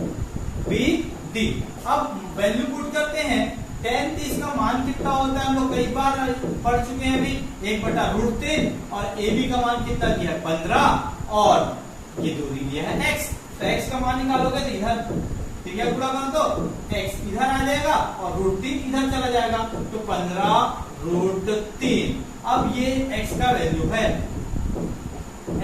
बी डी। अब वैल्यू पुट करते हैं। tan 30 का मान कितना होता है, हम लोग कई बार पढ़ चुके हैं अभी, 1/√3, और ए बी का मान कितना दिया है, 15, और ये दूरी दिया है x। तो x का मान निकालोगे तो इधर त्रिज्या गुणा कर दो, x इधर आ जाएगा और √3 इधर चला जाएगा, तो 15√3। अब ये x का वैल्यू है,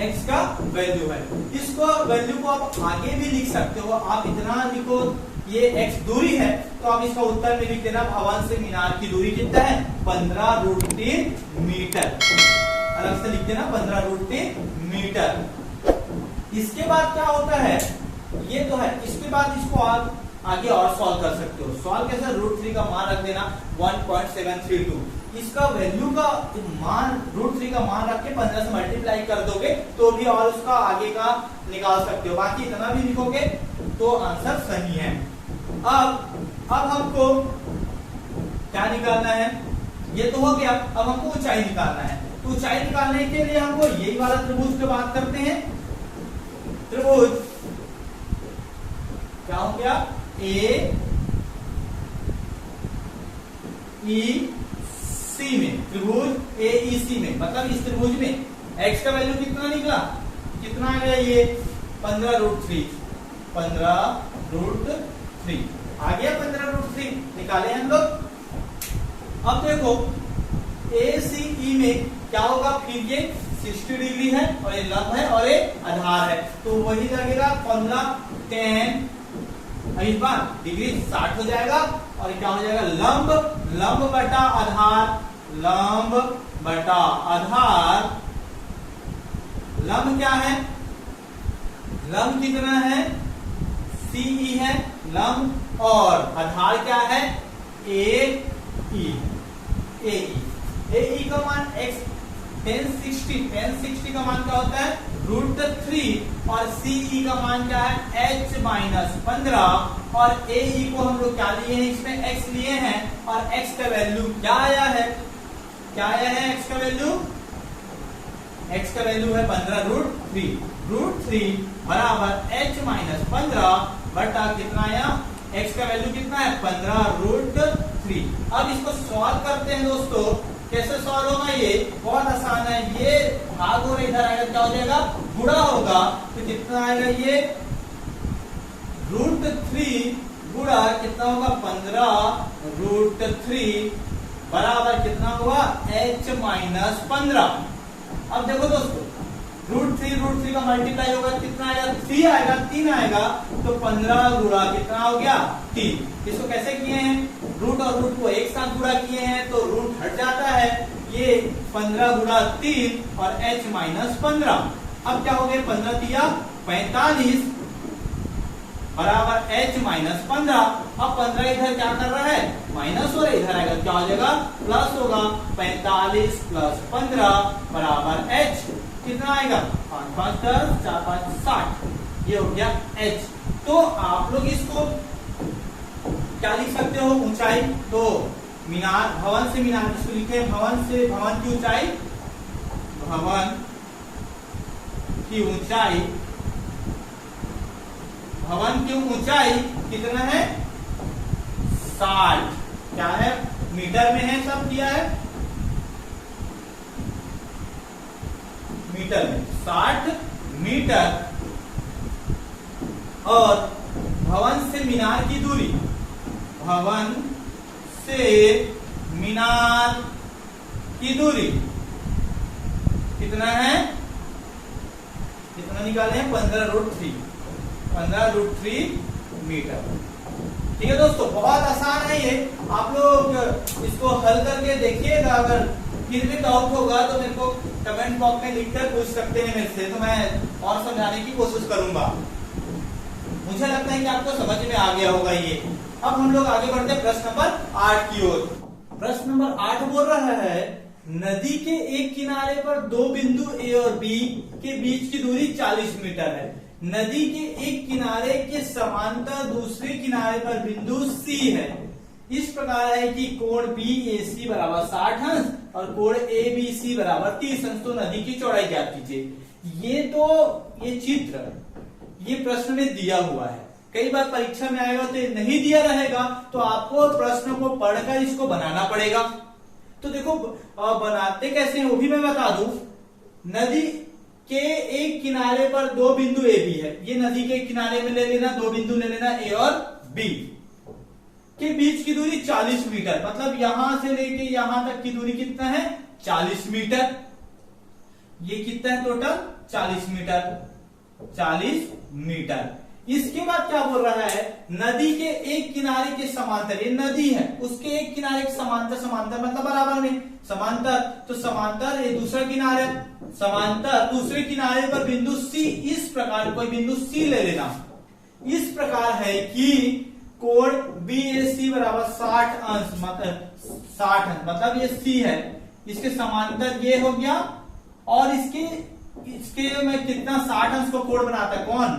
x का वैल्यू है। इसको वैल्यू को आप आगे भी लिख सकते हो, आप इतना लिखो, ये x दूरी है, तो आप इसका उत्तर में लिख देना, भवन से मीनार की दूरी कितना है, 15√3 मीटर। अलग से लिख देना 15√3 मीटर। इसके बाद क्या होता है, ये तो है, इसके बाद इसको आप आगे और सॉल्व कर सकते हो। सॉल्व कैसे, √3 का मान रख देना 1.732, इसका वैल्यू का मान √3 का मान रख के 15 से मल्टीप्लाई कर दोगे तो भी और उसका आगे का निकाल सकते हो, बाकी इतना भी लिखोगे तो आंसर सही है। अब हमको क्या निकालना है, ये तो हो गया, अब हमको ऊंचाई निकालना है। तो ऊंचाई निकालने के लिए हमको यही वाला त्रिभुज पे बात करते हैं। त्रिभुज क्या हो गया, ए ई सी में, त्रिभुज ए ई सी में, मतलब इस त्रिभुज में x का वैल्यू कितना निकला, कितना आ गया, ये 15√3, 15√3 आ गया, 15√3 निकाले हम लोग। अब देखो ए सी ई में क्या होगा, फिर ये 60 डिग्री है और ये लंब है और ये आधार है, तो वही लगेगा फॉर्मूला, tan इस बार डिग्री 60 हो जाएगा और क्या हो जाएगा, लंब बटा आधार, लंब बटा आधार। लंब क्या है, लंब कितना है, CE है लंब, और आधार क्या है, AE का मान x, tan 60 का मान क्या होता है, √3, और CE का मान क्या है, h-15, और AE को हम लोग क्या लिए हैं, इसमें x लिए हैं, और x का वैल्यू क्या आया है, x का वैल्यू, x का वैल्यू है 15√3 बराबर h-15 बटा कितना आया, x का वैल्यू कितना है, 15√3। अब इसको सॉल्व करते हैं दोस्तों। कैसे सॉल्व होगा, ये बहुत आसान है, ये भाग और इधर आएगा, क्या हो जाएगा, गुणा होगा, तो कितना आएगा, ये √3 गुणा कितना होगा, 15√3 बराबर कितना हुआ, h-15। अब देखो दोस्तों, √3 का मल्टीप्लाई होगा, कितना आएगा, 3 आएगा, 3 आएगा, तो 15 गुणा कितना हो गया, 3। इसको कैसे किए हैं, रूट और रूट को एक साथ गुणा किए हैं तो रूट हट जाता है, ये 15 गुणा 3 और h-15। अब क्या हो गया, 15 दिया 45 बराबर h-15। अब 15 इधर क्या कर रहा है, माइनस हो रहा है, इधर आएगा क्या हो जाएगा, प्लस होगा, 45 + 15 बराबर h, कितना आएगा, 5 5 10 4 5 60, ये हो गया h। तो आप लोग इसको क्या लिख सकते हो, ऊंचाई, तो मीनार, भवन से मीनार, इसको लिखे भवन से, भवन की ऊंचाई, भवन की ऊंचाई, भवन की ऊंचाई कितना है, 60, क्या है, मीटर में है, सब किया है मीटर में, 60 मीटर। और भवन से मीनार की दूरी, भवन से मीनार की दूरी कितना है, कितना निकाले हैं, 15√3 मीटर। ठीक है दोस्तों, बहुत आसान है ये, आप लोग इसको हल करके देखिएगा। अगर फिर भी डाउट होगा तो मेरे को कमेंट बॉक्स में लिखकर पूछ सकते हैं मेरे से, तो मैं और समझाने की कोशिश करूंगा। मुझे लगता है कि आपको समझ में आ गया होगा ये। अब हम लोग आगे बढ़ते हैं प्रश्न नंबर 8 की ओर। प्रश्न नंबर 8 बोल रहा है, नदी के एक किनारे पर दो बिंदु ए और बी के बीच की दूरी 40 मीटर है। नदी के एक किनारे के समांतर दूसरे किनारे पर बिंदु सी है। इस प्रकार है कि कोण BAC बराबर 60 अंश और कोण ABC बराबर 30 अंश। तो नदी की चौड़ाई ज्ञात कीजिए। ये चित्र ये प्रश्न में दिया हुआ है। कई बार परीक्षा में आएगा तो ये नहीं दिया रहेगा, तो आपको प्रश्न को पढ़कर इसको बनाना पड़ेगा। तो देखो बनाते कैसे हैं वो भी मैं बता दूं। नदी के एक किनारे पर दो बिंदु ए बी है। ये नदी के किनारे में ले लेना, दो बिंदु ले लेना ए और बी के बीच की दूरी 40 मीटर, मतलब यहां से लेके यहां तक की दूरी कितना है 40 मीटर। ये कितना है टोटल 40 मीटर, 40 मीटर। इसके बाद क्या बोल रहा है, नदी के एक किनारे के समांतर, ये नदी है उसके एक किनारे के समांतर, समांतर मतलब बराबर में समांतर, तो समांतर ये दूसरा किनारा, समांतर दूसरे किनारे पर बिंदु सी, इस प्रकार कोई बिंदु सी ले लेना। इस प्रकार है कि कोण BAC बराबर 60 अंश, मतलब 60 अंश मतलब ये सी है, इसके समांतर ये हो गया और इसके में कितना 60 अंश को कोण बनाता है कौन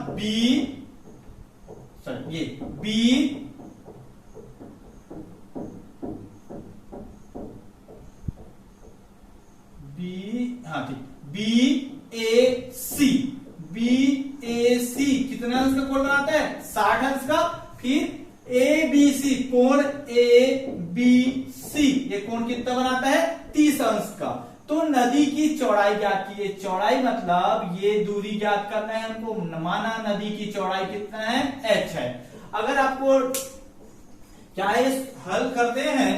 ये B हाँ ठीक BAC कितना अंश का कोण बनाता है 60 अंश का। फिर ABC कोण ABC ये कोण कितना बनाता है 30 अंश का। तो नदी की चौड़ाई ज्ञात कीजिए। चौड़ाई मतलब ये दूरी ज्ञात करना है हमको। माना नदी की चौड़ाई कितना है h है। अगर आपको क्या है हल करते हैं,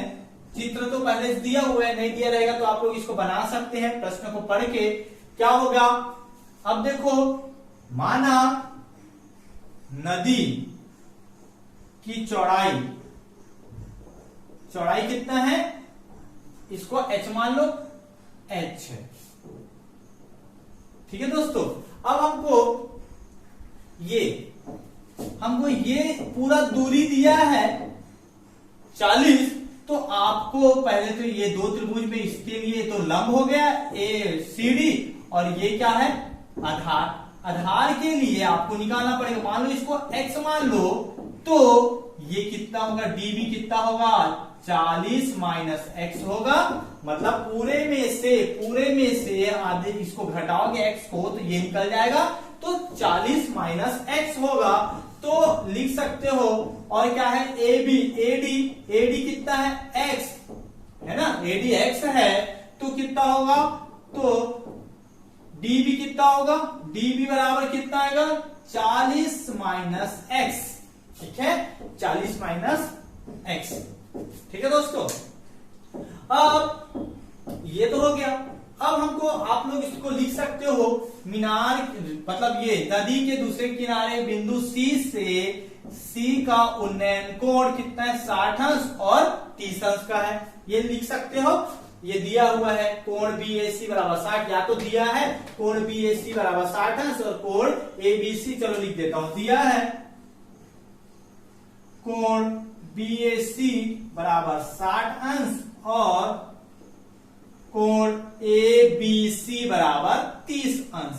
चित्र तो पहले दिया हुआ है, नहीं दिया रहेगा तो आप लोग इसको बना सकते हैं प्रश्न को पढ़ के। क्या होगा अब देखो, माना नदी की चौड़ाई कितना है, इसको h मान लो, h है। ठीक है दोस्तों, अब हमको ये पूरा दूरी दिया है 40। तो आपको पहले तो ये दो त्रिभुज में इसके लिए तो लंब हो गया ACD, और ये क्या है आधार। आधार के लिए आपको निकालना पड़ेगा। मान लो इसको x मान लो, तो ये कितना होगा DB कितना होगा 40 माइनस x होगा। मतलब पूरे में से आधे इसको घटाओगे x को तो ये निकल जाएगा, तो 40 माइनस x होगा। तो लिख सकते हो। और क्या है AD कितना है x है ना, AD x है तो कितना होगा, तो DB कितना होगा, DB बराबर कितना आएगा 40 माइनस x। ठीक है 40 माइनस x। ठीक है दोस्तों, अब ये तो हो गया। अब हमको आप लोग इसको लिख सकते हो मीनार, मतलब ये नदी के दूसरे किनारे बिंदु C का उन्नयन कोण कितना है 60 अंश और 30 अंश का है। ये लिख सकते हो। ये दिया हुआ है कोण BAC बराबर 60, या तो दिया है कोण BAC बराबर 60 अंश और कोण ABC, चलो लिख देता हूं, दिया है कोण BAC बराबर 60 अंश और कोण ABC बराबर 30 अंश।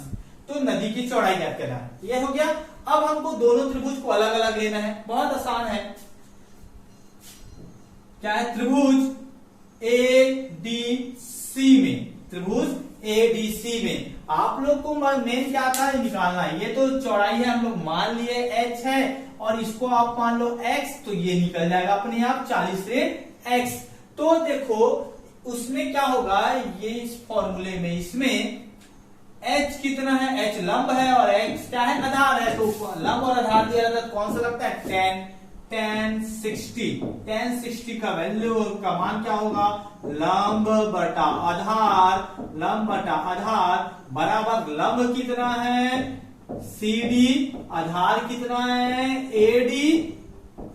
तो नदी की चौड़ाई ज्ञात करना है, ये हो गया। अब हमको दोनों त्रिभुज को अलग अलग लेना है, बहुत आसान है। क्या है त्रिभुज ADC में आप लोग को मेन क्या था निकालना है। ये तो चौड़ाई है, हम लोग मान लिए h है और इसको आप मान लो x, तो ये निकल जाएगा अपने आप 40 से x। तो देखो उसमें क्या होगा, ये इस फॉर्मूले में इसमें h कितना है, h लंब है और x क्या है आधार है। तो लंब और आधार दिया रहता है, कौन सा लगता है tan 60 का वैल्यू का मान क्या होगा, लंब बटा आधार बराबर लंब कितना है CD, आधार कितना है AD,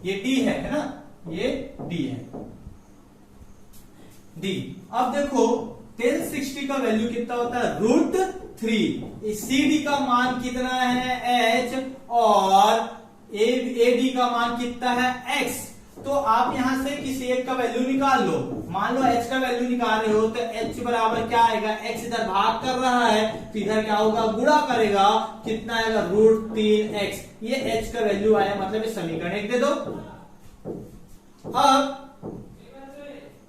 ये D है ना, ये D है D। अब देखो tan 60 का वैल्यू कितना होता है √3। CD का मान कितना है h और AD का मान कितना है x। तो आप यहां से किसी एक का वैल्यू निकाल लो। मान लो h का वैल्यू निकाल रहे हो तो h बराबर क्या आएगा, x इधर भाग कर रहा है तो इधर क्या होगा गुणा करेगा, कितना आएगा √3x। ये h का वैल्यू आया, मतलब ये समीकरण एक दे दो। अब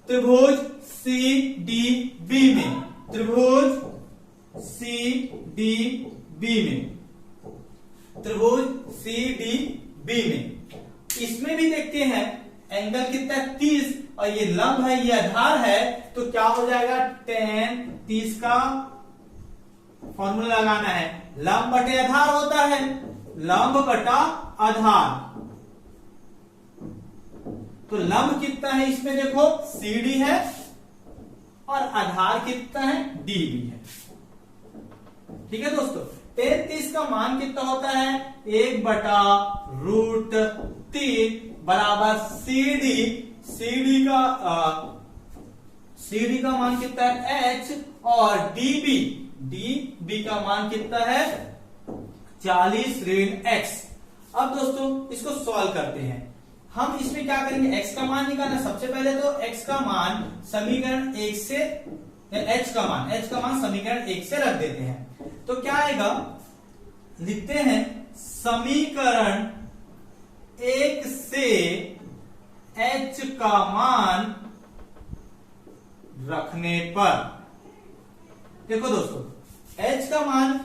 त्रिभुज CDB में, त्रिभुज CDB में, त्रिभुज CDB में इसमें भी देखते हैं एंगल कितना है 30 और ये लंब है ये आधार है, तो क्या हो जाएगा tan 30 का फॉर्मूला लगाना है, लंब बटे आधार होता है, लंब बटा आधार। तो लंब कितना है इसमें देखो CD है और आधार कितना है DB है। ठीक है दोस्तों, tan 30 का मान कितना होता है 1/√3 बराबर CD का मान कितना है H और DB का मान कितना है 40 ऋण x। अब दोस्तों इसको सॉल्व करते हैं। हम इसमें क्या करेंगे, x का मान निकालना। सबसे पहले तो x का मान समीकरण 1 से h का मान समीकरण 1 से रख देते हैं। तो क्या आएगा, लिखते हैं समीकरण 1 से h का मान रखने पर, देखो दोस्तों h का मान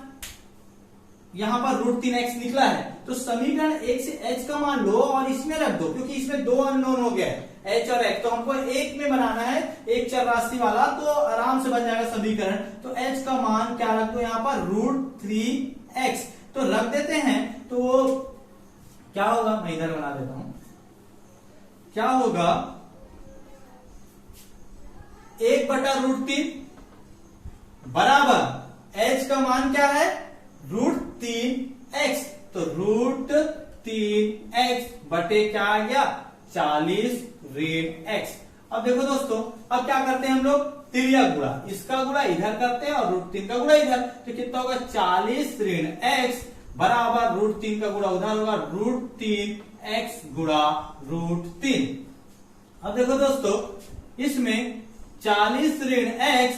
यहां पर √3x निकला है, तो समीकरण 1 से h का मान लो और इसमें रख दो, क्योंकि इसमें दो अननोन हो गया है h और x, तो हमको एक में बनाना है, एक चर राशि वाला, तो आराम से बन जाएगा समीकरण। तो h का मान क्या रख दो यहां पर √3x, तो रख देते हैं। तो क्या होगा, मैं इधर बना देता हूं, क्या होगा 1/√3 बराबर h का मान क्या है √3x, तो √3x बटे क्या आ गया 40 ऋण x। अब देखो दोस्तों, अब क्या करते हैं हम लोग, तिर्या गुणा, इसका गुणा इधर करते हैं और √3 का गुणा इधर, तो कितना होगा 40 ऋण x बराबर √3 का गुणा उधर होगा √3x गुणा √3। अब देखो दोस्तों, इसमें 40 ऋण x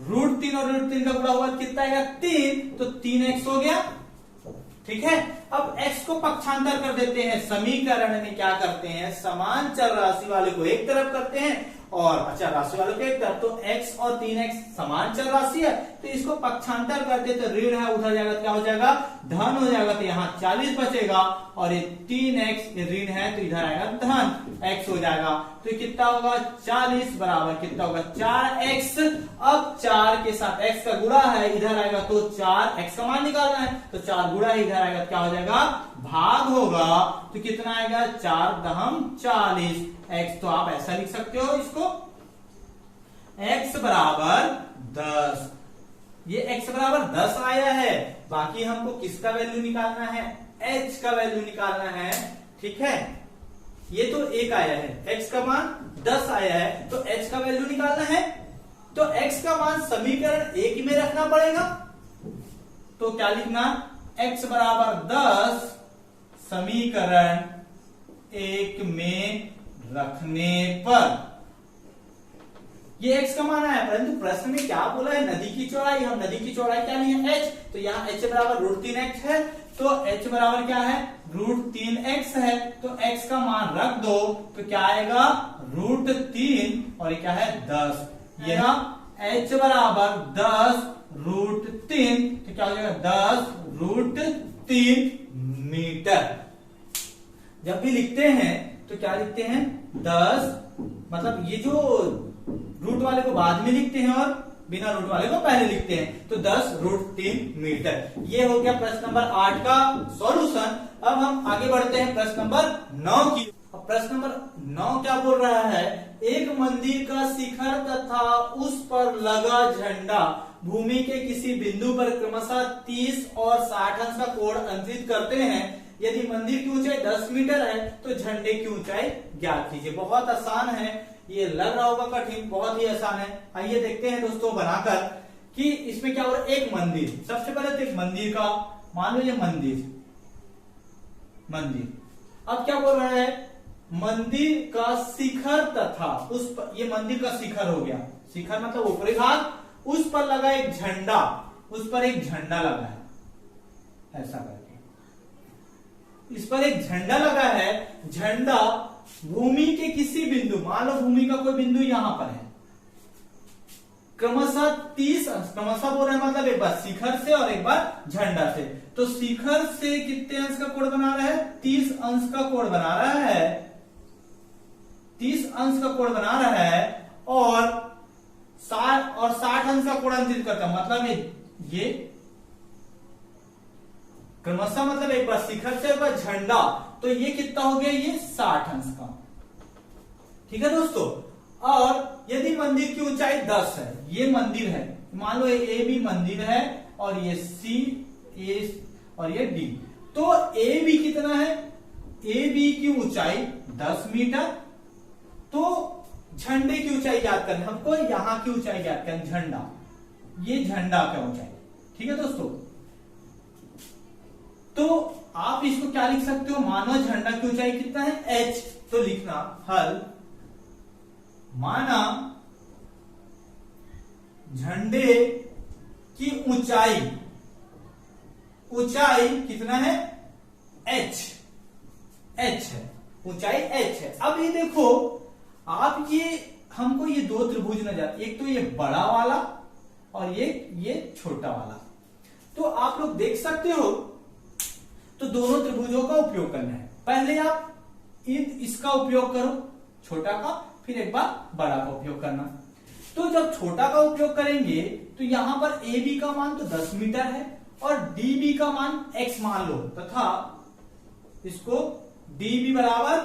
√3 और √3 का गुणा हुआ कितना आएगा 3, तो 3x हो गया। ठीक है, अब x को पक्षांतर कर देते हैं। समीकरण में क्या करते हैं, समान चर राशि वाले को एक तरफ करते हैं और अचर राशि वालों को एक तरफ। तो x और 3x समान चर राशि है, तो इसको पक्षांतर कर देते, तो ऋण है उधर जाएगा, क्या हो जाएगा धन हो जाएगा, तो यहाँ 40 बचेगा और ये 3x ऋण है तो इधर आएगा धन x हो जाएगा। तो कितना होगा 40 बराबर कितना होगा 4x। अब 4 के साथ x का गुणा है इधर आएगा, तो 4x का मान निकालना है, तो 4 गुणा इधर आएगा, क्या हो जाएगा भाग होगा, तो कितना आएगा 4 दहम 40 x। तो आप ऐसा लिख सकते हो इसको, x बराबर 10, ये x बराबर 10 आया है। बाकी हमको किसका वैल्यू निकालना है, h का वैल्यू निकालना है। ठीक है, ये तो 1 आया है, x का मान 10 आया है, तो h का वैल्यू निकालना है। तो x का मान समीकरण 1 में रखना पड़ेगा, तो क्या लिखना, x बराबर 10 समीकरण 1 में रखने पर, ये x का मान आया, परंतु प्रश्न में क्या बोला है नदी की चौड़ाई, हम नदी की चौड़ाई क्या नहीं है h, तो यहाँ h बराबर √3x है, तो h बराबर क्या है √3x है, तो x का मान रख दो, तो क्या आएगा √3 और ये क्या है 10, यह h बराबर 10 √3, तो क्या हो जाएगा 10 √3 मीटर। जब भी लिखते हैं तो क्या लिखते हैं 10, मतलब ये जो रूट वाले को बाद में लिखते हैं और बिना रूट वाले को पहले लिखते हैं, तो 10 √3 मीटर। ये हो गया प्रश्न नंबर 8 का सॉल्यूशन। अब हम आगे बढ़ते हैं प्रश्न नंबर 9 की। अब प्रश्न नंबर 9 क्या बोल रहा है, एक मंदिर का शिखर तथा उस पर लगा झंडा भूमि के किसी बिंदु पर क्रमशः 30 और 60 अंश का कोण अंकित करते हैं। यदि मंदिर की ऊंचाई 10 मीटर है तो झंडे की ऊंचाई ज्ञात कीजिए। बहुत आसान है, ये लग रहा होगा कठिन, बहुत ही आसान है। आइए देखते हैं दोस्तों बनाकर कि इसमें क्या हो रहा है। एक मंदिर, सबसे पहले तो एक मंदिर का मान लो ये मंदिर। अब क्या बोल रहा है, मंदिर का शिखर तथा उस पर, ये मंदिर का शिखर हो गया, शिखर मतलब ऊपरी भाग, उस पर लगा एक झंडा, उस पर एक झंडा लगा है, ऐसा करके इस पर एक झंडा लगा है। झंडा भूमि के किसी बिंदु, मान लो भूमि का कोई बिंदु यहां पर है, क्रमशः 30 अंश, क्रमशः बोल रहे हैं मतलब एक बार शिखर से और एक बार झंडा से, तो शिखर से कितने अंश का कोण बना रहा है, 30 अंश का कोण बना रहा है, 30 अंश का कोण बना रहा है, और 60 अंश का कोण अंकित करता है, मतलब ये क्रमशः मतलब एक बार शिखर से एक बार झंडा, तो ये कितना हो गया, ये 60 अंश का। ठीक है दोस्तों, और यदि मंदिर की ऊंचाई 10 है, ये मंदिर है, मान लो ए बी मंदिर है और ये सी ए और ये डी, तो ए बी कितना है, ए बी की ऊंचाई 10 मीटर, तो झंडे की ऊंचाई ज्ञात करनी, हमको यहां की ऊंचाई ज्ञात करनी, झंडा, ये झंडा का ऊंचाई। ठीक है दोस्तों, तो आप इसको क्या लिख सकते हो, मानो झंडा की ऊंचाई कितना है, h, तो लिखना हल, माना झंडे की ऊंचाई, ऊंचाई कितना है, h है, ऊंचाई h है। अब ये देखो आप, ये हमको ये दो त्रिभुज नजर, एक तो ये बड़ा वाला और ये छोटा वाला, तो आप लोग देख सकते हो, तो दोनों त्रिभुजों का उपयोग करना है। पहले आप इसका उपयोग करो, छोटा का, फिर एक बार बड़ा का उपयोग करना। तो जब छोटा का उपयोग करेंगे तो यहां पर ए बी का मान तो 10 मीटर है और डी बी का मान x मान लो, तथा इसको डी बी बराबर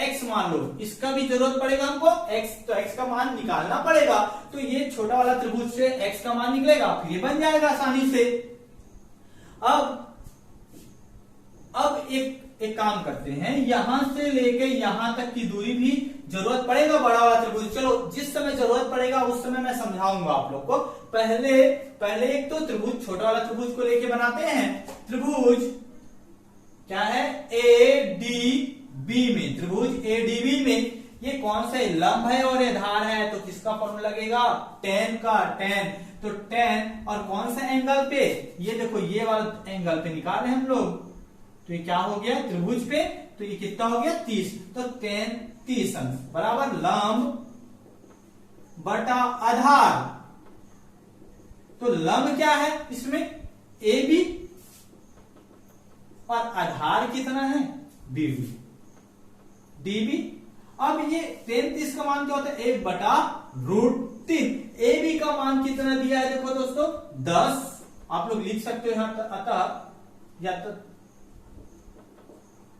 x मान लो, इसका भी जरूरत पड़ेगा हमको x, तो x का मान निकालना पड़ेगा, तो ये छोटा वाला त्रिभुज से x का मान निकलेगा, फिर ये बन जाएगा आसानी से। अब एक काम करते हैं, यहां से लेके यहां तक की दूरी भी जरूरत पड़ेगा बड़ा वाला त्रिभुज, चलो जिस समय जरूरत पड़ेगा उस समय मैं समझाऊंगा आप लोग को। पहले एक तो त्रिभुज, छोटा वाला त्रिभुज को लेके बनाते हैं। त्रिभुज क्या है, ए डी बी में, त्रिभुज ए डी बी में ये कौन सा लंब है और ये धार है, तो किसका फॉर्मूला लगेगा, tan का, tan, तो tan और कौन सा एंगल पे, ये देखो ये वाला एंगल पे निकाल रहे हैं हम लोग, तो ये क्या हो गया त्रिभुज पे, तो ये कितना हो गया 30, तो tan 30 अंश बराबर लंब बटा आधार, तो लंब क्या है इसमें ए बी और आधार कितना है बीबी, डीबी। अब ये 33 का मान क्या होता है, 1/√3, ए बी का मान कितना दिया है देखो दोस्तों 10, आप लोग लिख सकते हो यहां, अतः या तो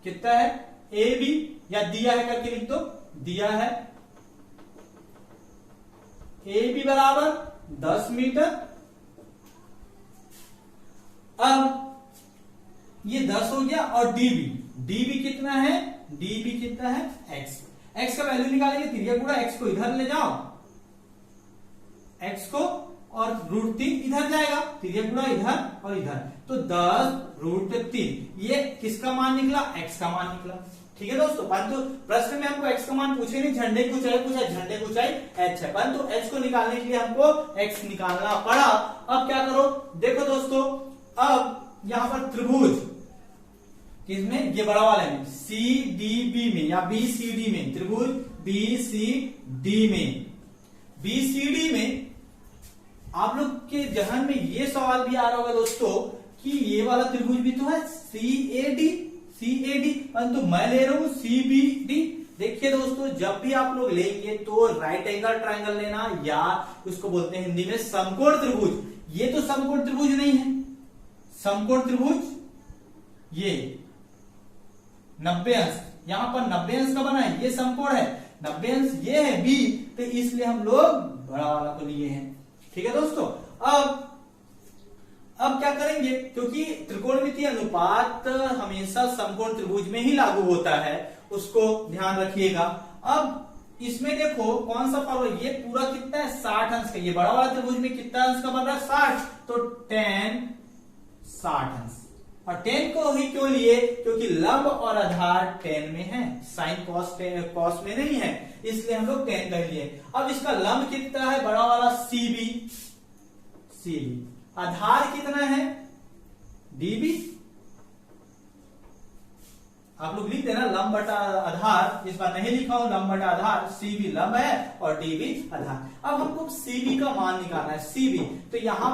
कितना है ए बी, या दिया है करके लिख दो, दिया है ए बी बराबर 10 मीटर। अब ये 10 हो गया, और डीबी कितना है, डीबी कितना है x का वैल्यू निकालेंगे, तिरिया गुणा x को इधर ले जाओ, x को, और √3 इधर जाएगा, तिरिया गुणा इधर और इधर, तो 10√3, ये किसका मान निकला, x का मान निकला। ठीक है दोस्तों, परंतु प्रश्न में हमको x का मान पूछे नहीं, झंडे की ऊंचाई पूछा, झंडे की ऊंचाई h है, परंतु h को निकालने के लिए हमको x निकालना पड़ा। अब क्या करो, देखो दोस्तों, अब यहां पर त्रिभुज किसमें, ये बड़ा वाले में, सी डी बी में या बी सी डी में, त्रिभुज बी सी डी में, बी सी डी में आप लोग के जहन में ये सवाल भी आ रहा होगा दोस्तों कि ये वाला त्रिभुज भी तो है सी ए डी, परंतु मैं ले रहा हूं सी बी डी। देखिए दोस्तों, जब भी आप लोग लेंगे तो राइट एंगल ट्रायंगल लेना, या उसको बोलते हैं हिंदी में समकोण त्रिभुज। ये तो समकोण त्रिभुज नहीं है, समकोण त्रिभुज ये 90 अंश, यहां पर 90 अंश का बना है, ये समकोण है, 90 अंश ये है बी, तो इसलिए हम लोग बड़ा वाला को लिए हैं। ठीक है दोस्तों, अब क्या करेंगे, क्योंकि त्रिकोणमितीय अनुपात हमेशा समकोण त्रिभुज में ही लागू होता है, उसको ध्यान रखिएगा। अब इसमें देखो कौन सा फॉर्मूला, ये पूरा कितना है 60 अंश का, ये बड़ा वाला त्रिभुज में कितना अंश का बन रहा है 60, तो tan 60 अंश, और tan को ही क्यों लिए, क्योंकि लंब और आधार tan में है, साइन कॉस में नहीं है, इसलिए हम लोग tan कर लिए। अब इसका लंब कितना है, बड़ा वाला CB, आधार कितना है DB, आप लोग लिख देना लंब बटा आधार, इस बार नहीं लिखा हूं, लंब बटा आधार, सी भी लंब है और डी भी आधार। अब हमको सी बी का मान निकालना है, सी बी। तो यहां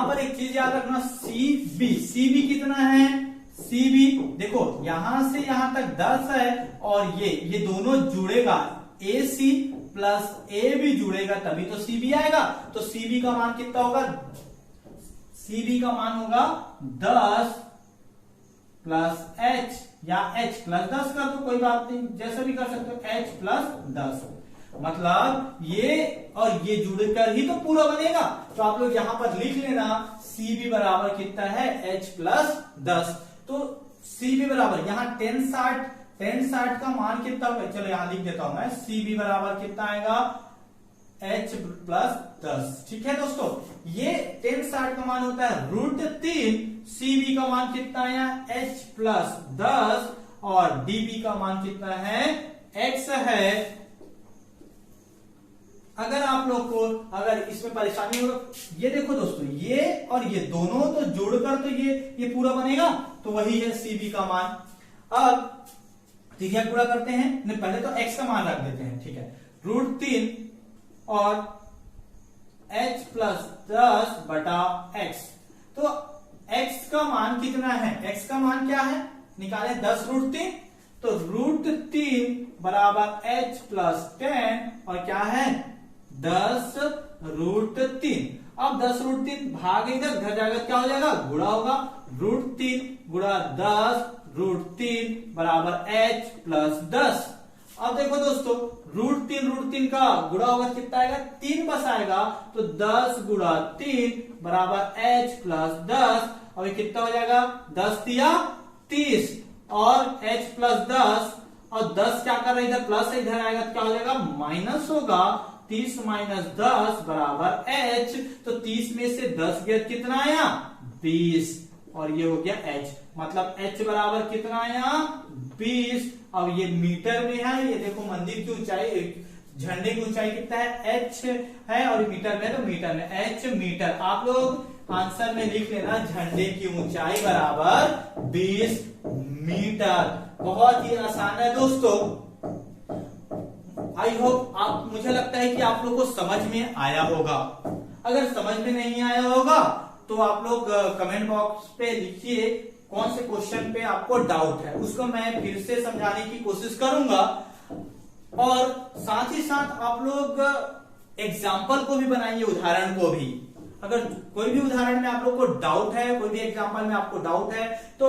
पर एक चीज याद रखना, सी बी कितना है, सी बी देखो यहां से यहां तक 10 है और ये दोनों जुड़ेगा, ए सी प्लस ए बी जुड़ेगा तभी तो सी बी आएगा। तो सी बी का मान कितना होगा, सी बी का मान होगा 10 प्लस एच, या एच प्लस 10 कर दो, कोई बात नहीं, जैसा भी कर सकते हो, एच प्लस 10। मतलब ये और ये जुड़कर ही तो पूरा बनेगा। तो आप लोग यहां पर लिख लेना सी बी बराबर कितना है, एच प्लस 10। तो सी बी बराबर यहाँ 1060 का मान कितना होगा, चलो यहां लिख देता हूं मैं, सी बी बराबर कितना आएगा, एच प्लस 10। ठीक है दोस्तों, ये 1060 का मान होता है √3, सी बी का मान कितना आया, एच प्लस 10, और डी बी का मान कितना है, एक्स है। अगर आप लोग को अगर इसमें परेशानी हो, ये देखो दोस्तों, ये और ये दोनों तो जोड़कर तो ये पूरा बनेगा, तो वही है सी बी का मान। अब ठीक है, पूरा करते हैं, नहीं पहले तो x का मान रख देते हैं, ठीक है, √3 और h प्लस 10 बटा x। तो x का मान कितना है, x का मान क्या है, निकाले 10√3, तो √3 बराबर h प्लस 10 और क्या है 10√3। अब 10√3 भाग इधर घर जाएगा, क्या हो जाएगा, गुणा होगा, √3 गुणा 10√3 बराबर h प्लस 10। अब देखो दोस्तों, √3 का गुणा होगा कितना आएगा, 3 बस आएगा, तो 10 गुणा 3 बराबर h प्लस 10। अब ये कितना हो जाएगा, 10 तिया 30 और h प्लस 10, और 10 क्या कर रहा है, इधर प्लस है, इधर आएगा क्या हो जाएगा, माइनस होगा, 30 माइनस 10 बराबर h। तो 30 में से 10 गया कितना आया, 20, और ये हो गया h, मतलब h बराबर कितना आया, 20। अब ये मीटर में है, ये देखो मंदिर की ऊंचाई, झंडे की ऊंचाई कितना है, h है, और मीटर में तो मीटर में h मीटर। आप लोग आंसर में लिख लेना, झंडे की ऊंचाई बराबर 20 मीटर। बहुत ही आसान है दोस्तों। आई होप मुझे लगता है कि आप लोग को समझ में आया होगा। अगर समझ में नहीं आया होगा तो आप लोग कमेंट बॉक्स पे लिखिए कौन से क्वेश्चन पे आपको डाउट है, उसको मैं फिर से समझाने की कोशिश करूंगा। और साथ ही साथ आप लोग एग्जाम्पल को भी बनाइए, उदाहरण को भी। अगर कोई भी उदाहरण में आप लोग को डाउट है, कोई भी एग्जाम्पल में आपको डाउट है, तो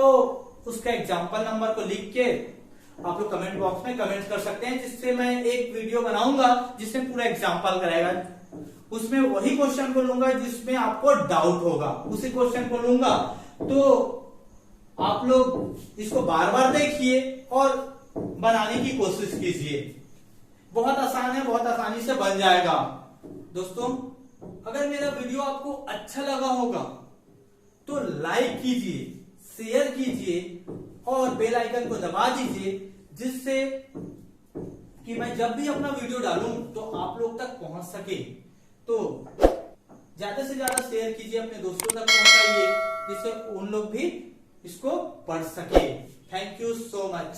उसका एग्जाम्पल नंबर को लिख के आप लोग कमेंट बॉक्स में कमेंट कर सकते हैं, जिससे मैं एक वीडियो बनाऊंगा जिसमें पूरा एग्जाम्पल कराएगा। उसमें वही क्वेश्चन को लूंगा जिसमें आपको डाउट होगा, उसी क्वेश्चन को लूंगा। तो आप लोग इसको बार बार देखिए और बनाने की कोशिश कीजिए। बहुत आसान है, बहुत आसानी से बन जाएगा। दोस्तों, अगर मेरा वीडियो आपको अच्छा लगा होगा तो लाइक कीजिए, शेयर कीजिए और बेल आइकन को दबा दीजिए, जिससे कि मैं जब भी अपना वीडियो डालूं तो आप लोग तक पहुंच सके। तो ज्यादा से ज्यादा शेयर कीजिए, अपने दोस्तों तक पहुंचाइए, जिससे उन लोग भी इसको पढ़ सके। Thank you so much.